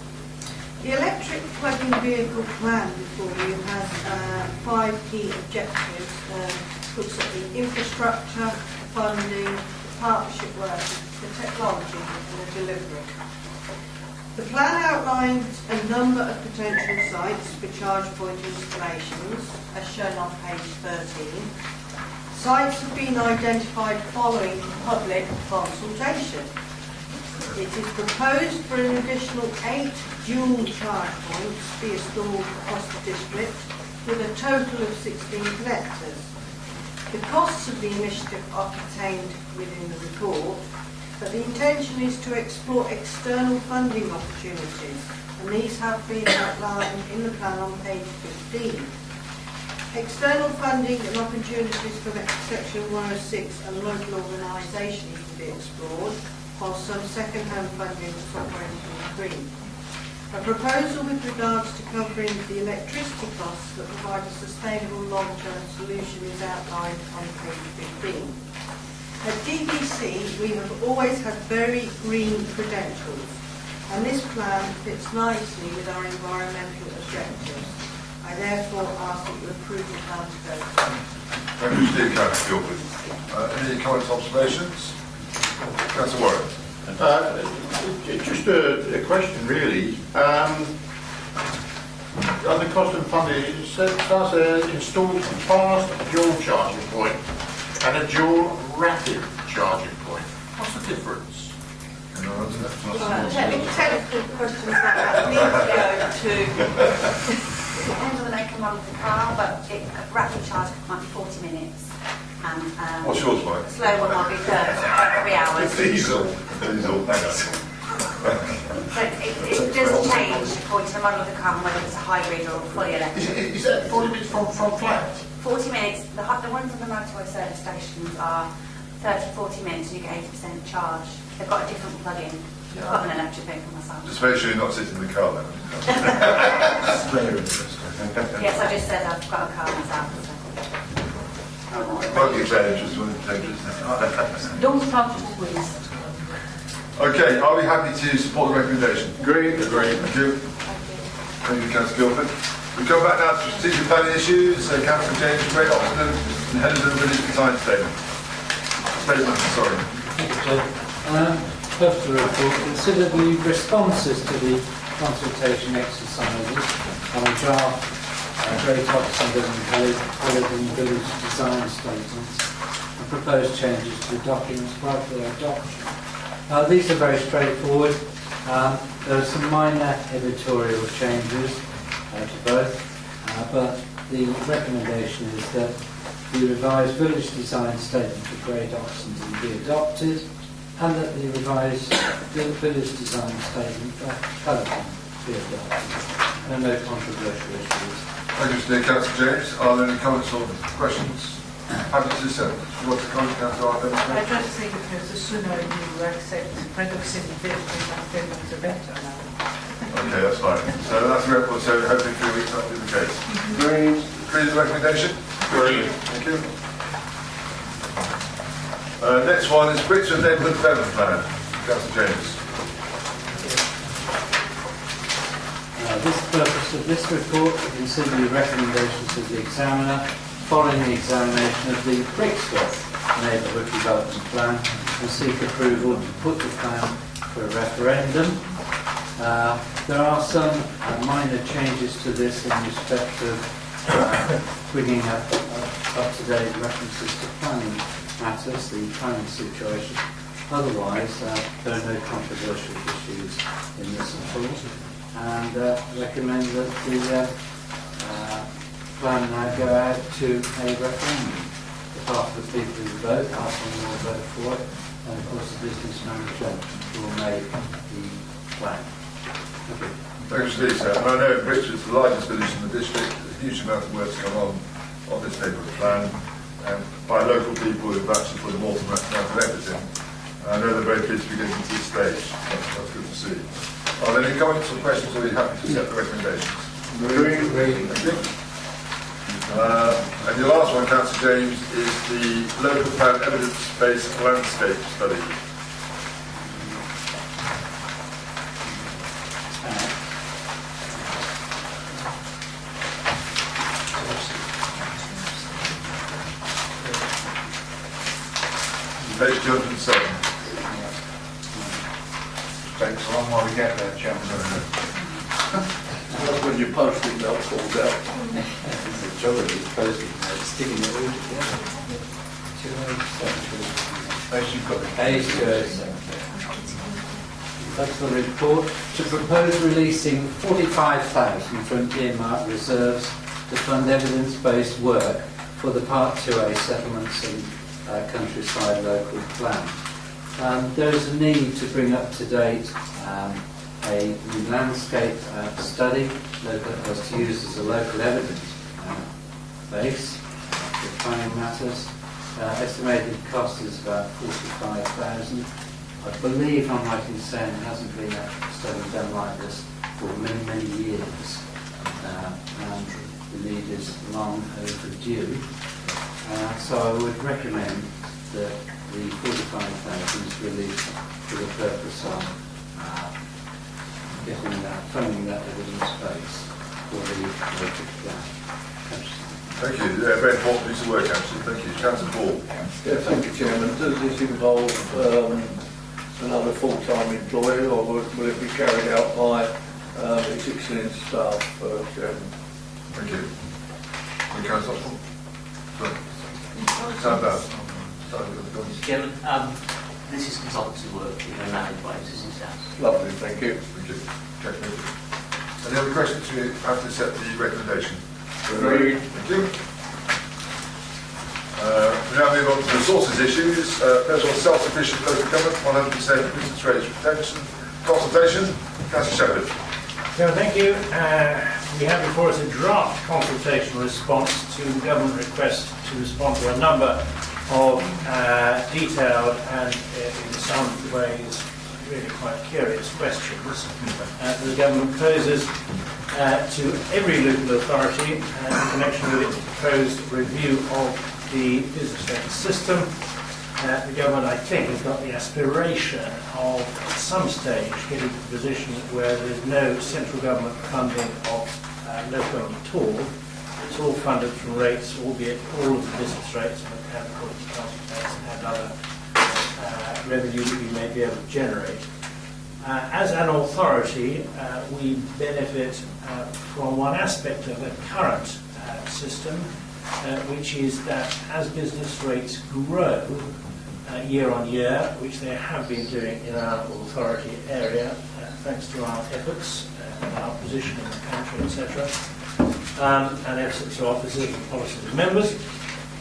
The electric plug-in vehicle plan before you has 5 key objectives. Looks at the infrastructure, funding, the partnership work, the technology and the delivery. The plan outlines a number of potential sites for charge point installations, as shown on page 13. Sites have been identified following public consultation. It is proposed for an additional 8 dual charge points to be installed across the district with a total of 16 connectors. The costs of the initiative are contained within the report, but the intention is to explore external funding opportunities, and these have been outlined in the plan on page 15. External funding and opportunities for section 106 and local organisations to be explored, while some second-hand funding is operating green. A proposal with regards to covering the electricity costs that provide a sustainable long-term solution is outlined on page 15. At DBC, we have always had very green credentials, and this plan fits nicely with our environmental objectives. I therefore ask that you approve the plan to go through. Thank you, Steve Councillor Gilbert. Any comments, observations? Councillor Warren. Just a question, really. On the cost and funding, it says installed fast dual charging point and a dual rapid charging point. What's the difference? Technical questions like that need to go to... It depends on the make and model of the car, but a rapid charge might be 40 minutes. And, what's yours, Mike? A slow one might be 3 hours. Diesel. Thanks. So it does change according to the model of the car, whether it's a hybrid or fully electric. Is that 40 minutes from flat? 40 minutes. The ones on the motorway service stations are 30-40 minutes and you get 80% charge. They've got a different plug-in. I've got an electric vehicle myself. Just make sure you're not sitting in the car then. Yes, I just said I've got a car myself. Won't get dangerous when it's dangerous. Don't stop just squeeze. Okay, are we happy to support the recommendation? Agreed. Thank you. Thank you, Councillor Guildford. We come back now to strategic planning issues. Councillor James, Great Oxford, and head of the village design statement. Sorry. Thank you, Chair. First of all, consider the responses to the consultation exercises on draft Great Oxford and village design statements and proposed changes to the documents prior to their adoption. These are very straightforward. There are some minor editorial changes to both, but the recommendation is that the revised village design statement for Great Oxford be adopted, and that the revised village design statement for Callaghan be adopted. There are no controversial issues. Thank you, Councillor James. Are there any comments or questions? Happy to accept. You want to comment, Councillor Arden? I just think the sooner you accept proximity, the better now. Okay, that's fine. So that's the record, so hopefully 3 weeks that will be the case. Agreed. Agree with the recommendation? Agreed. Thank you. Next one is Brixton Neighbourhood Development Plan. Councillor James. This purpose of this report to consider the recommendations of the examiner following the examination of the Brixton Neighbourhood Development Plan and seek approval to put the plan for a referendum. There are some minor changes to this in respect of bringing up-to-date references to planning matters, the planning situation. Otherwise, there are no controversial issues in this at all, and recommend that the plan now go out to a referendum. Half of the people who vote, half of them will vote for it, and of course the business manager will make the plan. Thanks, Lisa. And I know Brixton is the largest village in the district. A huge amount of work's gone on this neighbourhood plan, and by local people who've actually put an awful amount of effort in. I know they're very pleased to be getting to this stage. That's good to see. Are there any comments or questions, or are you happy to accept the recommendations? Agreed. Thank you. And your last one, Councillor James, is the local plan evidence-based landscape study. Page 207. Takes a long while to get there, Chairman. That's when your post-it note falls out. It's a job of these post-it notes, sticking it all together. Page 207. That's the report. To propose releasing 45,000 from earmarked reserves to fund evidence-based work for the Part 2A settlements and countryside local plan. There is a need to bring up to date a landscape study that was to use as a local evidence base for planning matters. Estimated cost is about 45,000. I believe I'm right in saying there hasn't been a study done like this for many, many years, and the need is long overdue. So I would recommend that the 45,000 is released for the purpose of getting that, funding that evidence base for the local plan. Thank you. Very important piece of work, actually. Thank you. Councillor Paul. Yeah, thank you, Chairman. Does this involve another full-time employee, or will it be carried out by existing staff, Chairman? Thank you. Councillor Paul. Chairman, this is consultancy work managed by existing staff. Lovely, thank you. Thank you. Okay, thank you. Any other questions? We have to accept the recommendation. Agreed. Thank you. We now move on to resources issues. First of all, self-sufficient local government, 100% business rates retention, consultation. Councillor Shepherd. So thank you. We have before us a draft consultation response to the government request to respond to a number of detailed and in some ways really quite curious questions. The government poses to every local authority in connection with its proposed review of the business rate system. The government, I think, has got the aspiration of, at some stage, getting to the position where there's no central government funding of local government at all. It's all funded from rates, albeit all of the business rates and of course council tax and other revenue that we may be able to generate. As an authority, we benefit from one aspect of the current system, which is that as business rates grow year on year, which they have been doing in our authority area, thanks to our efforts and our position in the country, etc., and efforts of officers and policies of members,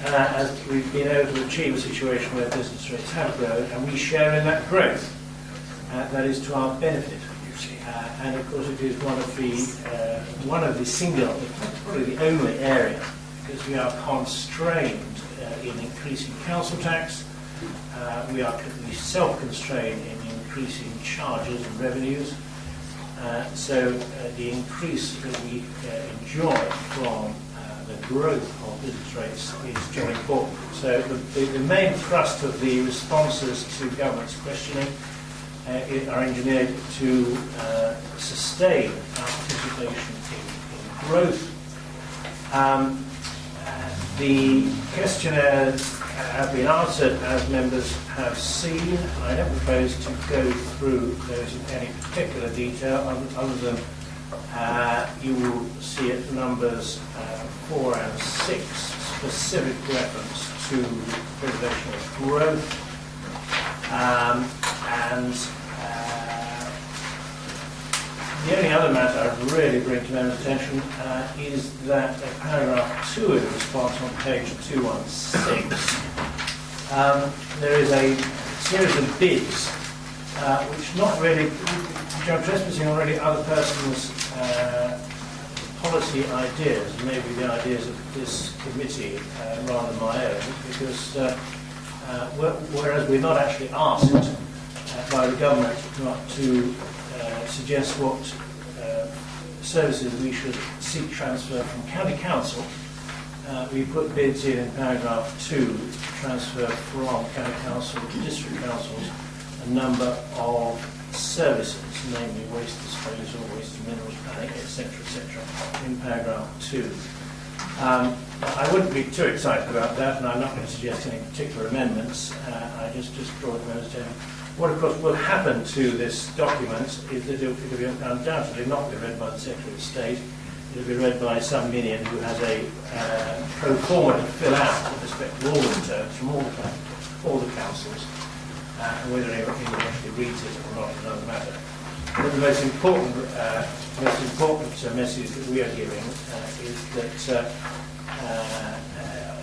as we've been able to achieve a situation where business rates have grown, and we share in that growth. That is to our benefit, and of course it is one of the single, probably the only area, because we are constrained in increasing council tax. We are self-constrained in increasing charges and revenues. So the increase that we enjoy from the growth of business rates is very important. So the main thrust of the responses to government's questioning are engineered to sustain our participation in growth. The questionnaires have been answered as members have seen. I don't propose to go through those in any particular detail other than you will see at numbers 4 and 6 specific reference to preservation of growth. The only other matter I'd really bring to members' attention is that paragraph 2 of the response on page 216, there is a series of bids which are trespassing on really other persons' policy ideas, maybe the ideas of this committee rather than my own, because whereas we're not actually asked by the government not to suggest what services we should seek transfer from county council, we put bids in paragraph 2 to transfer from county council to district councils a number of services, namely waste disposal, waste and minerals planning, etc., in paragraph 2. I wouldn't be too excited about that, and I'm not going to suggest any particular amendments. I just draw it to what, of course, will happen to this document is that it will undoubtedly not be read by the Secretary of State. It will be read by some minion who has a pro forma to fill out with respect to all the returns from all the councils. And whether anyone actually reads it or not is another matter. But the most important message that we are giving is that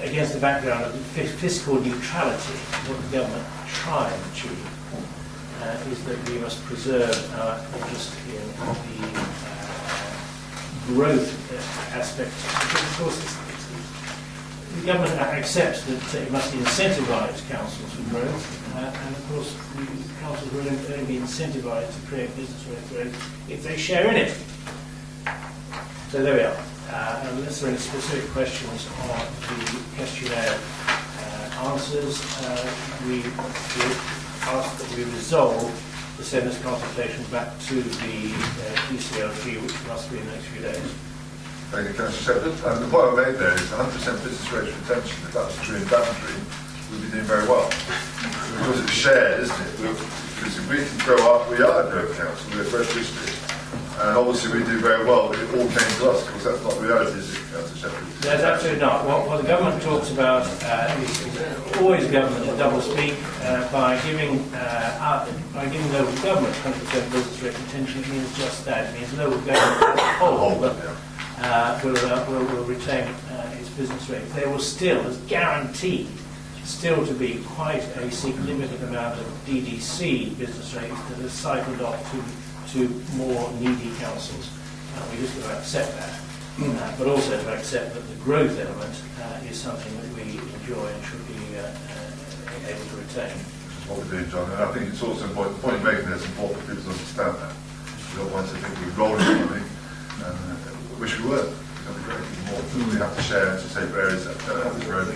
against the background of fiscal neutrality, what the government try and achieve is that we must preserve our interest in the growth aspect. Because, of course, the government accepts that it must incentivise councils for growth, and of course, the councils will only be incentivised to create business growth if they share in it. So there we are. Unless there are any specific questions on the questionnaire answers, we ask that we resolve to send this consultation back to the ECLG, which must be in the next few days. Thank you, Councillor Shepherd. The point I made there is 100% business rate retention. If that was true in Daventry, we'd be doing very well. Because it's shared, isn't it? Because if we can grow up, we are a growth council, we're a growth district. And obviously we do very well if it all came to us, because that's not the reality, is it, Councillor Shepherd? There's absolutely not. What the government talks about is always government that double speak by giving local government 100% business rate retention. It means just that. It means local government as a whole will retain its business rate. There will still, as guaranteed, still to be quite a significant amount of DDC business rates that are cycled off to more needy councils. We just got to accept that. But also to accept that the growth element is something that we enjoy and should be able to retain. That's what we're doing, John. And I think it's also important, the point you're making there is important for people to understand that. We don't want to think we're rolling money, and wish we were. That'd be great. More we have to share into safe areas that have this road and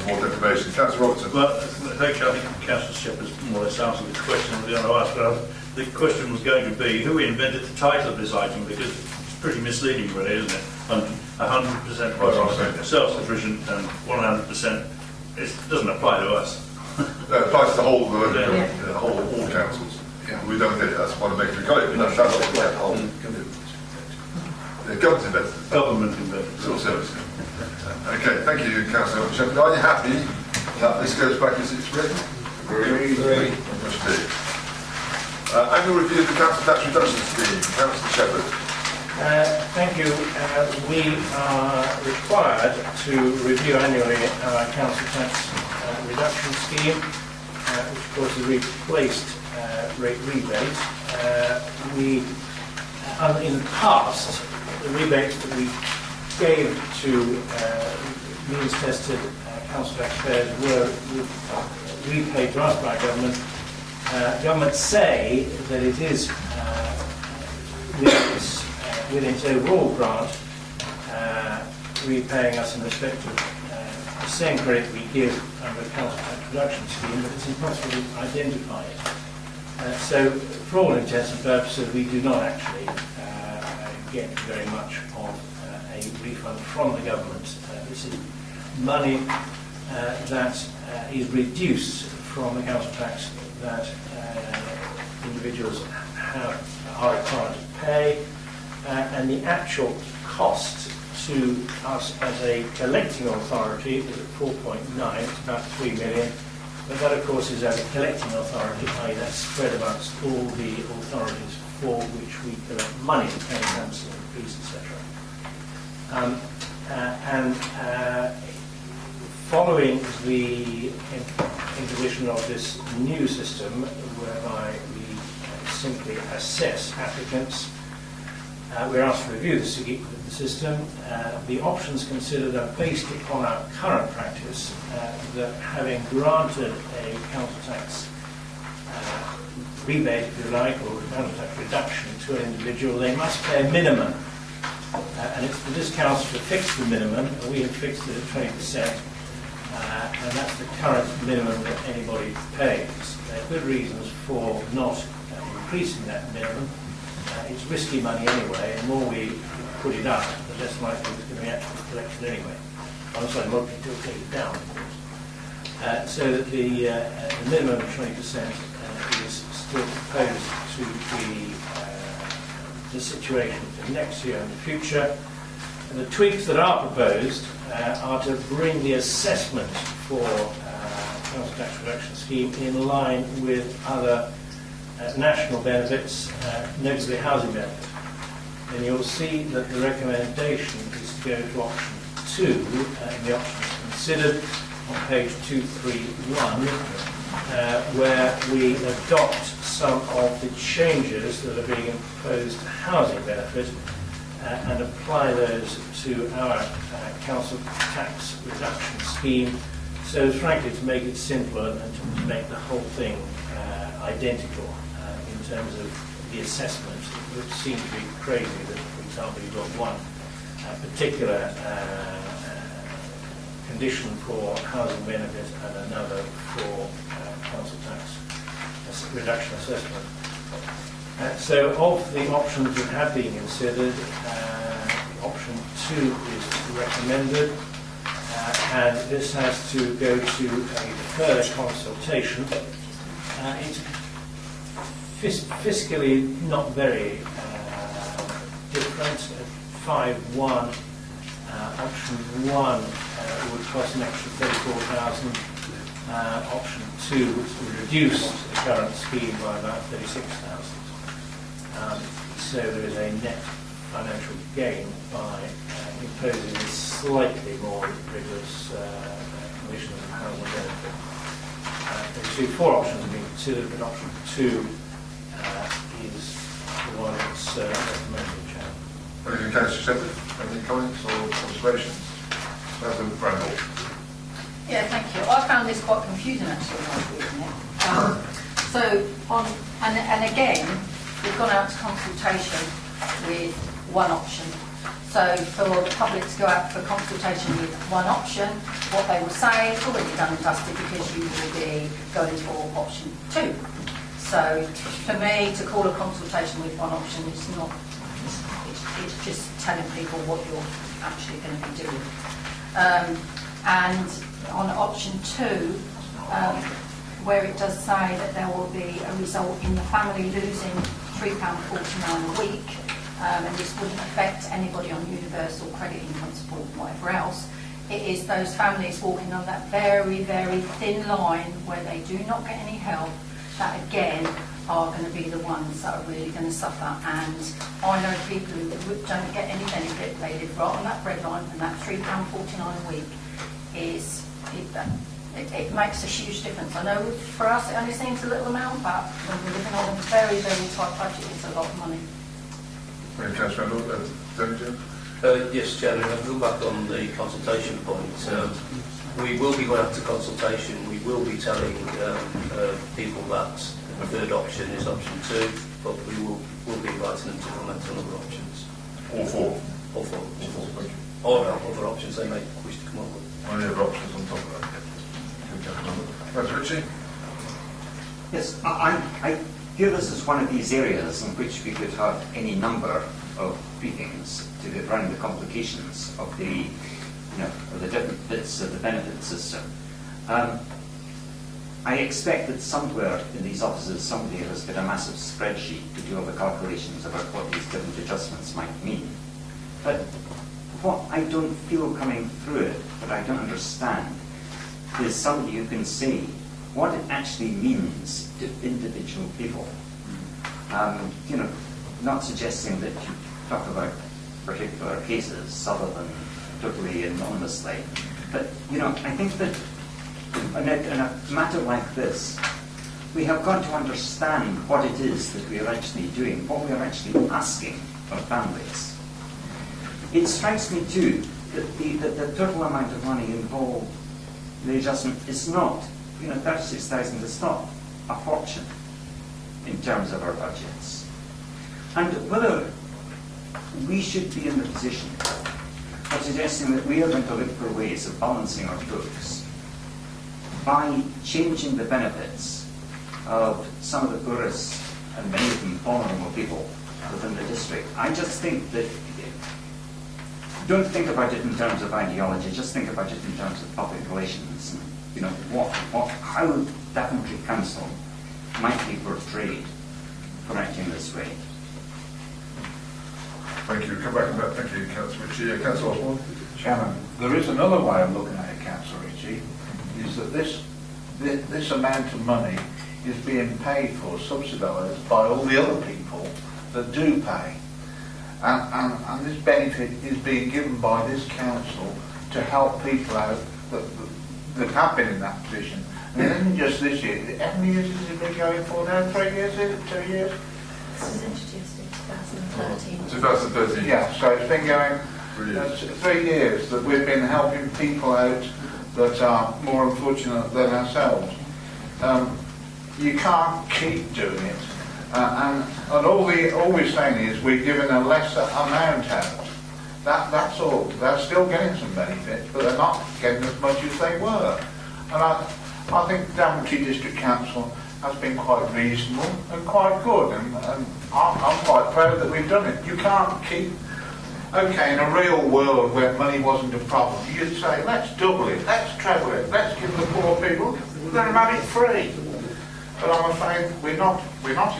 more deprivation. Councillor Robertson. Well, thank you. I think Councillor Shepherd's more or less answered the question I was going to ask. But the question was going to be who invented the title of this item, because it's pretty misleading, really, isn't it? 100% self-sufficient and 100%. It doesn't apply to us. No, it applies to the whole all councils. Yeah. We don't get it. That's why they make it got it. That's what the whole government invented. Government invented. Sort of service. Okay, thank you, Councillor Shepherd. Are you happy that this goes back as it's written? Very much indeed. Annual review of the council tax reduction scheme. Councillor Shepherd. Thank you. We are required to review annually our council tax reduction scheme, which of course has replaced rate rebate. In the past, the rebates that we gave to means-tested council taxpayers were repaid to us by government, government say that it is within its overall grant repaying us in respect of the same credit we give under the council tax reduction scheme, but it's impossible to identify it. So, for all intents and purposes, we do not actually get very much of a refund from the government. This is money that is reduced from the council tax that individuals are required to pay, and the actual cost to us as a collecting authority is at 4.9, it's about 3 million, but that of course is as a collecting authority, i.e. that's spread amongst all the authorities for which we collect money, paying council fees, etc. Following the imposition of this new system, whereby we simply assess applicants, we're asked to review the system. The options considered are based upon our current practice that having granted a council tax rebate, if you like, or council tax reduction to an individual, they must pay a minimum. And it's for this council to fix the minimum, and we have fixed it at 20%. And that's the current minimum that anybody pays. There are good reasons for not increasing that minimum. It's risky money anyway, and the more we put it up, the less likely it's going to be actually collected anyway. I'm sorry, more people will take it down, of course. So that the minimum of 20% is still proposed to be the situation for next year and the future. And the tweaks that are proposed are to bring the assessment for council tax reduction scheme in line with other national benefits, notably housing benefit. And you'll see that the recommendation is to go to option 2 in the options considered on page 231, where we adopt some of the changes that are being imposed to housing benefit and apply those to our council tax reduction scheme, so frankly to make it simpler and to make the whole thing identical in terms of the assessment. It would seem to be crazy that, for example, you've got one particular condition for housing benefit and another for council tax reduction assessment. So of the options that have been considered, option 2 is recommended, and this has to go to a further consultation. It's fiscally not very different. 5.1, option 1 would cost an extra 34,000. Option 2 would reduce the current scheme by about 36,000. So there is a net financial gain by imposing a slightly more rigorous condition of housing benefit. The 4 options have been considered, but option 2 is the one that's recommended, Chair. Anything, Councillor Shepherd? Any comments or observations? Councillor Bramble. Yeah, thank you. I found this quite confusing actually when I was reading it. And again, we've gone out to consultation with one option. So for the public to go out for consultation with one option, what they will say is already done and dusted because you will be going for option 2. So for me to call a consultation with one option is not, it's just telling people what you're actually going to be doing. And on option 2, where it does say that there will be a result in the family losing £3.49 a week, and this wouldn't affect anybody on universal credit income support and whatever else, it is those families walking on that very, very thin line where they do not get any help that again are going to be the ones that are really going to suffer. And I know people who don't get any benefit, they live right on that breadline, and that £3.49 a week is, it makes a huge difference. I know for us it only seems a little amount, but when we're living on a very, very tight budget, it's a lot of money. Thank you, Councillor Randall. Daventry? Yes, Chairman, I'll go back on the consultation point. We will be going out to consultation. We will be telling people that the preferred option is option 2, but we will be inviting them to comment on other options. All four? All four options. Or other options they may wish to come up with. Any other options on top of that? Councillor Ritchie? Yes, I feel this is one of these areas in which we could have any number of briefings to get around the complications of the, of the different bits of the benefit system. I expect that somewhere in these offices somebody has got a massive spreadsheet to do all the calculations about what these different adjustments might mean. But what I don't feel coming through it, what I don't understand, is somebody who can say what it actually means to individual people. Not suggesting that you talk about particular cases other than totally anonymously, but I think that in a matter like this, we have got to understand what it is that we are actually doing, what we are actually asking of families. It strikes me too that the total amount of money involved in the adjustment is not, 36,000 is not a fortune in terms of our budgets. And whether we should be in the position of suggesting that we are going to look for ways of balancing our books by changing the benefits of some of the poorest and many of them vulnerable people within the district. I just think that, don't think about it in terms of ideology, just think about it in terms of public relations and how Daventry Council might be portrayed for acting this way. Thank you. Come back to that. Thank you, Councillor Ritchie. Councillor Osborne? Chairman, there is another way of looking at it, Councillor Ritchie, is that this amount of money is being paid for, subsidised by all the other people that do pay. And this benefit is being given by this council to help people out that have been in that position. And it isn't just this year. How many years has it been going for now? 3 years, is it? 2 years? This was introduced in 2013. 2013. Yeah, so it's been going 3 years that we've been helping people out that are more unfortunate than ourselves. You can't keep doing it. And all we're saying is we're giving a lesser amount out. That's all. They're still getting some benefits, but they're not getting as much as they were. And I think Daventry District Council has been quite reasonable and quite good, and I'm quite proud that we've done it. You can't keep... Okay, in a real world where money wasn't a problem, you'd say, let's double it, let's treble it, let's give the poor people, let them have it free. But I'm afraid we're not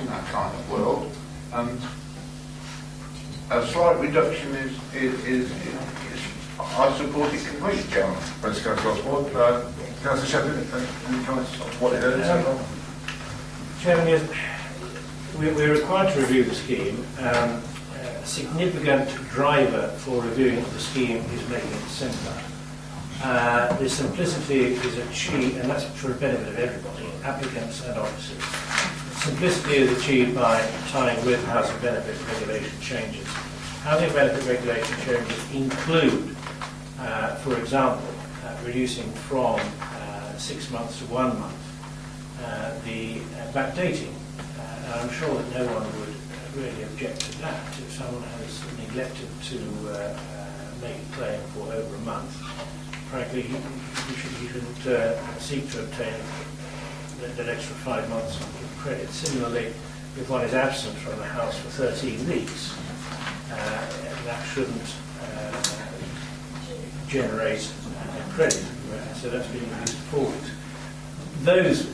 in that kind of world, and a slight reduction is I support it completely, Chairman. Thanks, Councillor Osborne. Councillor Shepherd, any comments on what it is? Chairman, yes, we're required to review the scheme. A significant driver for reviewing the scheme is making it simpler. The simplicity is achieved, and that's for the benefit of everybody, applicants and officers. Simplicity is achieved by tying with housing benefit regulation changes. Housing benefit regulation changes include, for example, reducing from 6 months to 1 month the backdating. And I'm sure that no one would really object to that if someone has neglected to make a claim for over a month. Frankly, you shouldn't seek to obtain that extra 5 months of credit. Similarly, if one is absent from the house for 13 weeks, that shouldn't generate credit, so that's being used forward. Those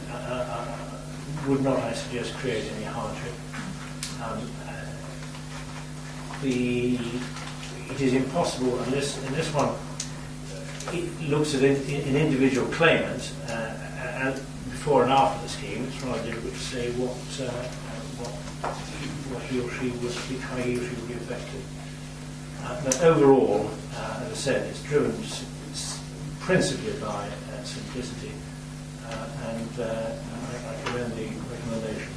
would not, I suggest, create any hardship. It is impossible, and this one it looks at an individual claimant and before and after the scheme. It's rather difficult to say what he or she would be, how he or she would be affected. But overall, as I said, it's driven principally by simplicity, and I commend the recommendation.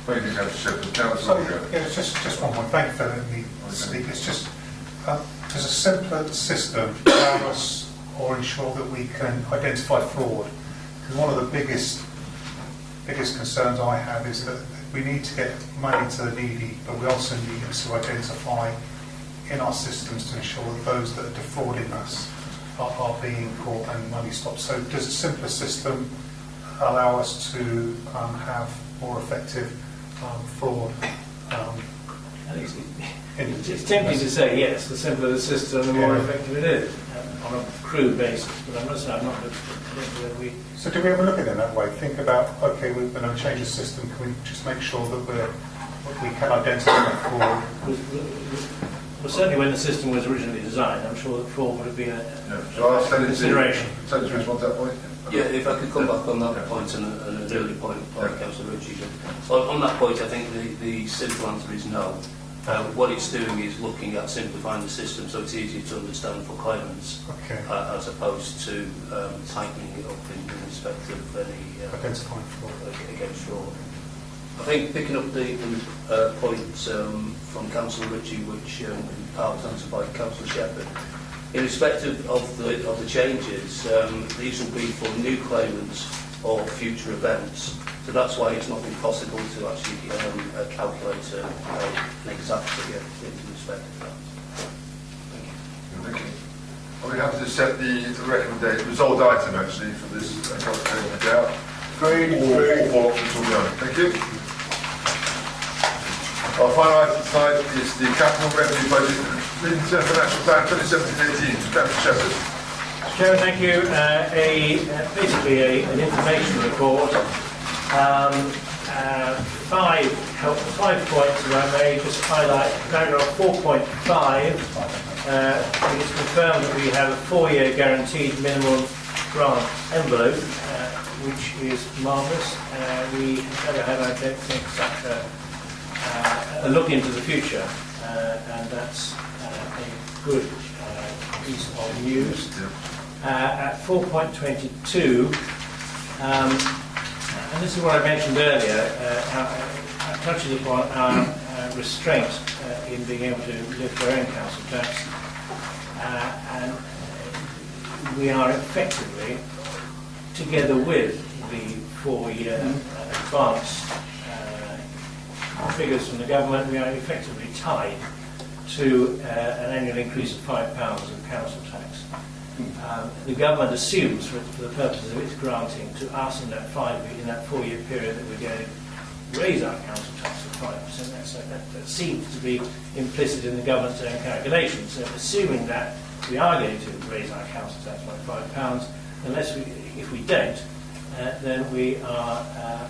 Thank you, Councillor Shepherd. Councillor Yeah, it's just one more. Thank you for letting me speak. It's just does a simpler system allow us or ensure that we can identify fraud? Because one of the biggest concerns I have is that we need to get money to the needy, but we also need to identify in our systems to ensure that those that are defrauding us are being caught and money stopped. So does a simpler system allow us to have more effective fraud? It's tempting to say yes, the simpler the system, the more effective it is, on a crude basis. But I must say, I'm not whether we. So do we ever look at it that way? Think about, okay, we're going to change the system. Can we just make sure that we can identify fraud? Well, certainly when the system was originally designed, I'm sure that fraud would have been a consideration. Yeah, if I could come back on that point and an early point by Councillor Ritchie. On that point, I think the simple answer is no. What it's doing is looking at simplifying the system so it's easier to understand for claimants, as opposed to tightening it up in respect of any identifying fraud against fraud. I think picking up the point from Councillor Ritchie, which in part was answered by Councillor Shepherd, in respect of the changes, these will be for new claimants or future events. So that's why it's not been possible to actually calculate an exact figure in respect of that. Thank you. Are we happy to set the recommendation, resolved item actually for this out? All options will be on. Thank you. Our final item tonight is the capital revenue budget, medium-term financial plan 2017-18. Councillor Shepherd. Chairman, thank you. Basically an information report. 5 points, if I may just highlight. Paragraph 4.5. It is confirmed that we have a 4-year guaranteed minimum grant envelope, which is marvellous. We never had, I don't think, such a look into the future, and that's a good piece of news. At 4.22, and this is what I mentioned earlier, touching upon our restraint in being able to lift our own council tax, and we are effectively, together with the 4-year advance figures from the government, we are effectively tied to an annual increase of £5 of council tax. The government assumes, for the purposes of its granting to us in that 4-year period, that we're going to raise our council tax to 5%. That seems to be implicit in the government's own calculations. So, assuming that we are going to raise our council tax by £5, if we don't, then we are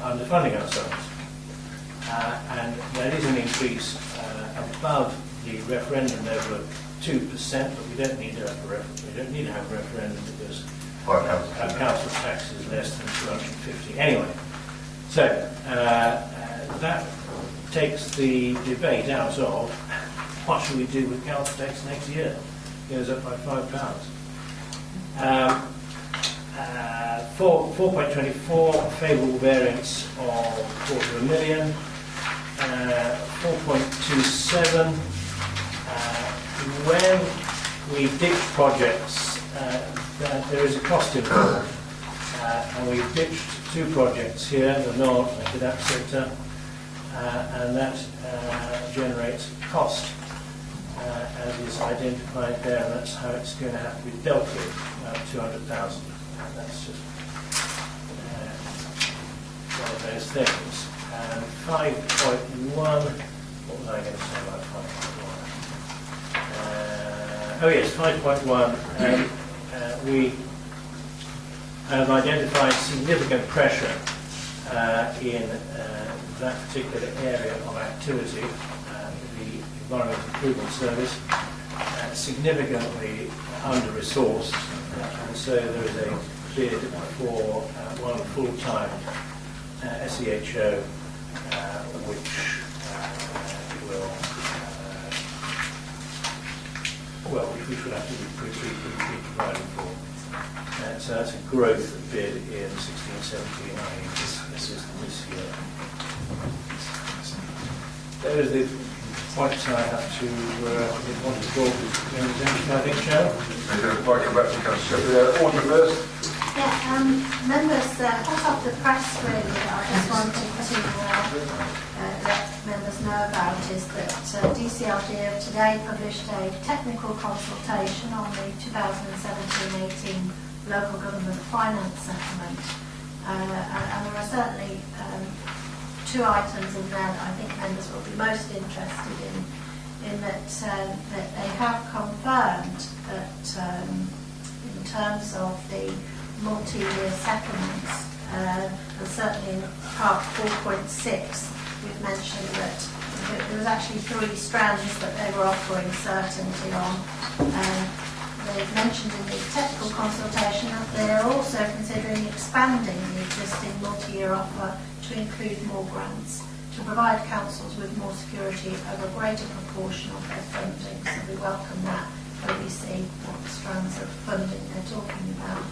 underfunding ourselves. And that is an increase above the referendum level of 2%, but we don't need to have a referendum because our council tax is less than 250 anyway. So that takes the debate out of what should we do with council tax next year. It goes up by £5. 4.24, favourable variance of £250,000. 4.27, when we ditch projects, there is a cost involved, and we've ditched 2 projects here, the North and the Cadet sector, and that generates cost, as is identified there, and that's how it's going to have to be dealt with, 200,000. That's just one of those things. And 5.1, what was I going to say about 5.1? Oh yes, 5.1, we have identified significant pressure in that particular area of activity, the Environment Improvement Service, significantly under-resourced, and so there is a bid for one full-time SEHO, which which would have to be provided for. So that's a growth bid in 16-17, this year. Those are the point I have to move on to the board is exemption, I think, Chair. Might come back to Councillor Shepherd. Order first. Yeah, members, hot off the press really, I just wanted to let members know about is that DCLD have today published a technical consultation on the 2017-18 local government finance settlement. And there are certainly two items in there that I think members will be most interested in that they have confirmed that in terms of the multi-year settlements, and certainly in part 4.6 we've mentioned that there was actually 3 strands that they were offering certainty on. They've mentioned in the technical consultation that they are also considering expanding the existing multi-year offer to include more grants to provide councils with more security over a greater proportion of their funding. So we welcome that when we see what strands of funding they're talking about.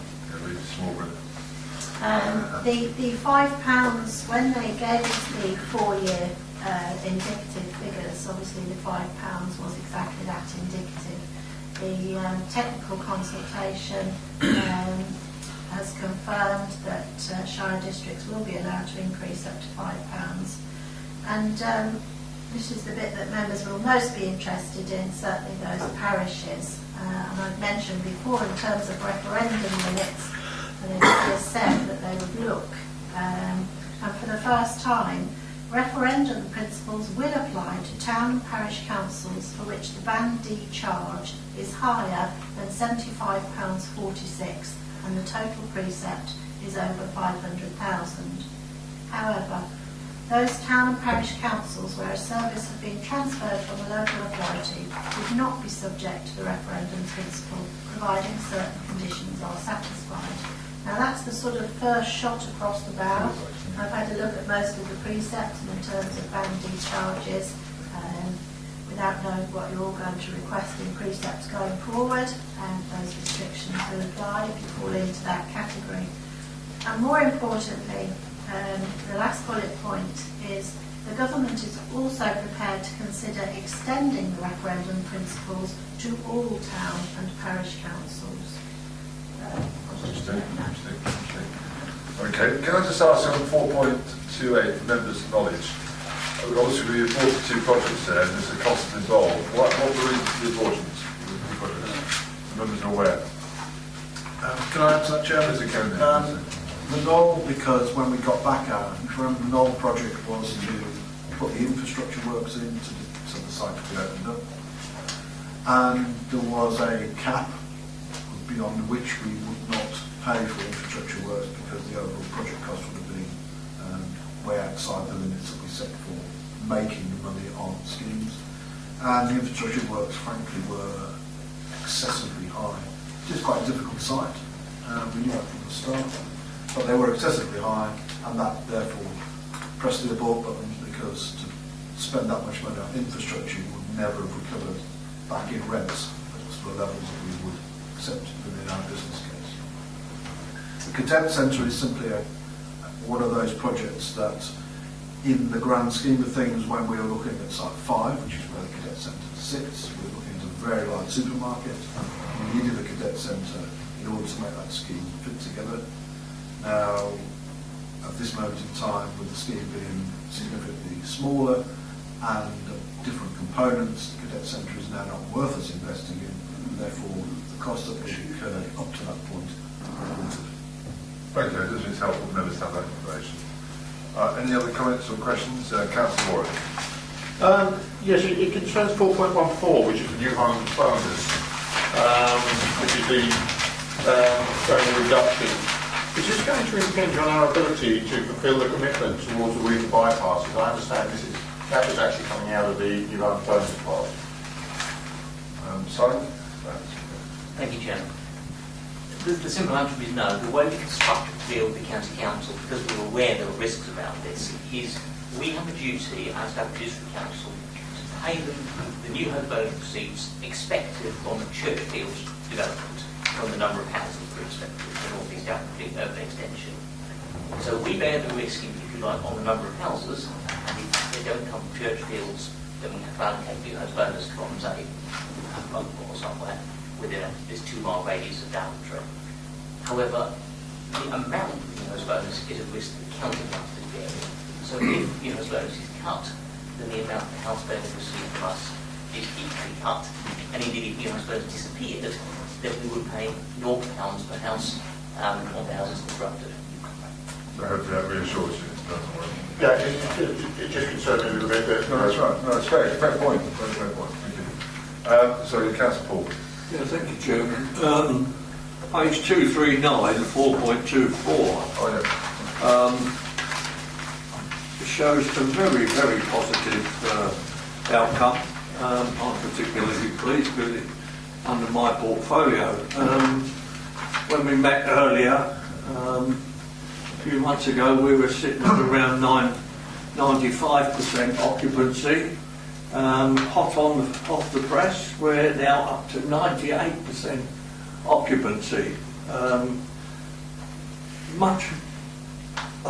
The £5, when they gave us the 4-year indicative figures, obviously the £5 was exactly that, indicative. The technical consultation has confirmed that shire districts will be allowed to increase up to £5. And this is the bit that members will most be interested in, certainly those parishes. And I've mentioned before in terms of referendum limits, and it has said that they would look. And for the first time, referendum principles will apply to town and parish councils for which the Band D charge is higher than £75.46 and the total precept is over 500,000. However, those town and parish councils where a service has been transferred from a local authority would not be subject to the referendum principle, providing certain conditions are satisfied. Now that's the sort of first shot across the bow. I've had a look at most of the precepts in terms of Band D charges, without knowing what you're all going to request in precepts going forward, and those restrictions will apply if you fall into that category. And more importantly, the last bullet point is the government is also prepared to consider extending the referendum principles to all town and parish councils. Okay, can I just ask on 4.28 members' knowledge? Obviously we reported 2 projects there and there's a cost involved. What were the abortions? The members are aware. Can I answer that, Chairman? The Knoll, because when we got back out, remember the Knoll project was to put the infrastructure works in so the site could be opened up. And there was a cap beyond which we would not pay for infrastructure works because the overall project cost would have been way outside the limits that we set for making the money on schemes. And the infrastructure works, frankly, were excessively high. It is quite a difficult site. We knew that from the start. But they were excessively high, and that therefore pressed the abort button because to spend that much money on infrastructure you would never have recovered back in rents to the levels that we would accept within our business case. The Cadet Centre is simply one of those projects that, in the grand scheme of things, when we were looking at Site 5, which is where the Cadet Centre sits, we were looking at a very large supermarket. We needed a Cadet Centre in order to make that scheme fit together. Now, at this moment in time, with the scheme being significantly smaller and different components, the Cadet Centre is now not worth us investing in, and therefore the cost that we incurred up to that point are limited. Thank you. It does mean helpful members have that information. Any other comments or questions? Councillor Warren. Yes, it concerns 4.14, which is the new home bonus, which is the bonus reduction. Is this going to impinge on our ability to fulfil the commitment towards the regional bypasses? I understand that was actually coming out of the new home bonus part. Simon? Thank you, Chairman. The simple answer is no. The way we construct the county council, because we're aware there are risks about this, is we have a duty as Daventry District Council to pay them the new home bonus receipts expected from Churchfield's development, from the number of houses we're expecting for North East Daventry urban extension. So we bear the risk, if you like, on the number of houses, and if they don't come from Churchfield's then we have to allocate new house bonus from, say, Oakmore or somewhere within this 2 mile radius of Daventry. However, the amount of new house bonus is a risk that the county has to bear. So if new house bonus is cut, then the amount the house bonus received from us is equally cut. And indeed, if new house bonus disappeared, then we would pay £0 per house on the houses constructed. So hopefully that reassures you. Yeah, it just concerned me a little bit that... No, that's right. No, it's fair. It's a fair point. Very fair point. Thank you. So, Councillor Paul. Yeah, thank you, Chairman. Page 239, 4.24. Oh, yeah. It shows some very, very positive outcome. I'm particularly pleased with it under my portfolio. When we met earlier, a few months ago, we were sitting at around 95% occupancy. Hot off the press, we're now up to 98% occupancy. I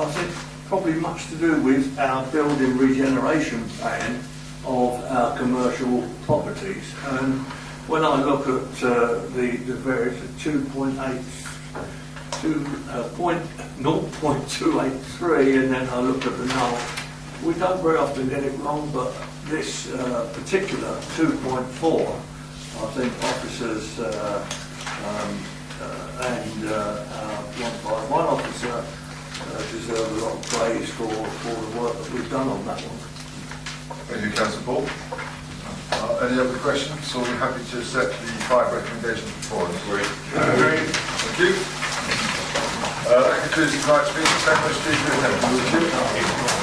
think, probably much to do with our building regeneration plan of our commercial properties. And when I look at the various 0.283, and then I look at the null, we don't very often get it wrong, but this particular 2.4, I think officers and our 151 officer deserve a lot of praise for the work that we've done on that one. Thank you, Councillor Paul. Any other questions? Or are we happy to accept the 5 recommendations before us? Agreed. Thank you. That concludes tonight's meeting. Thank you for your attention.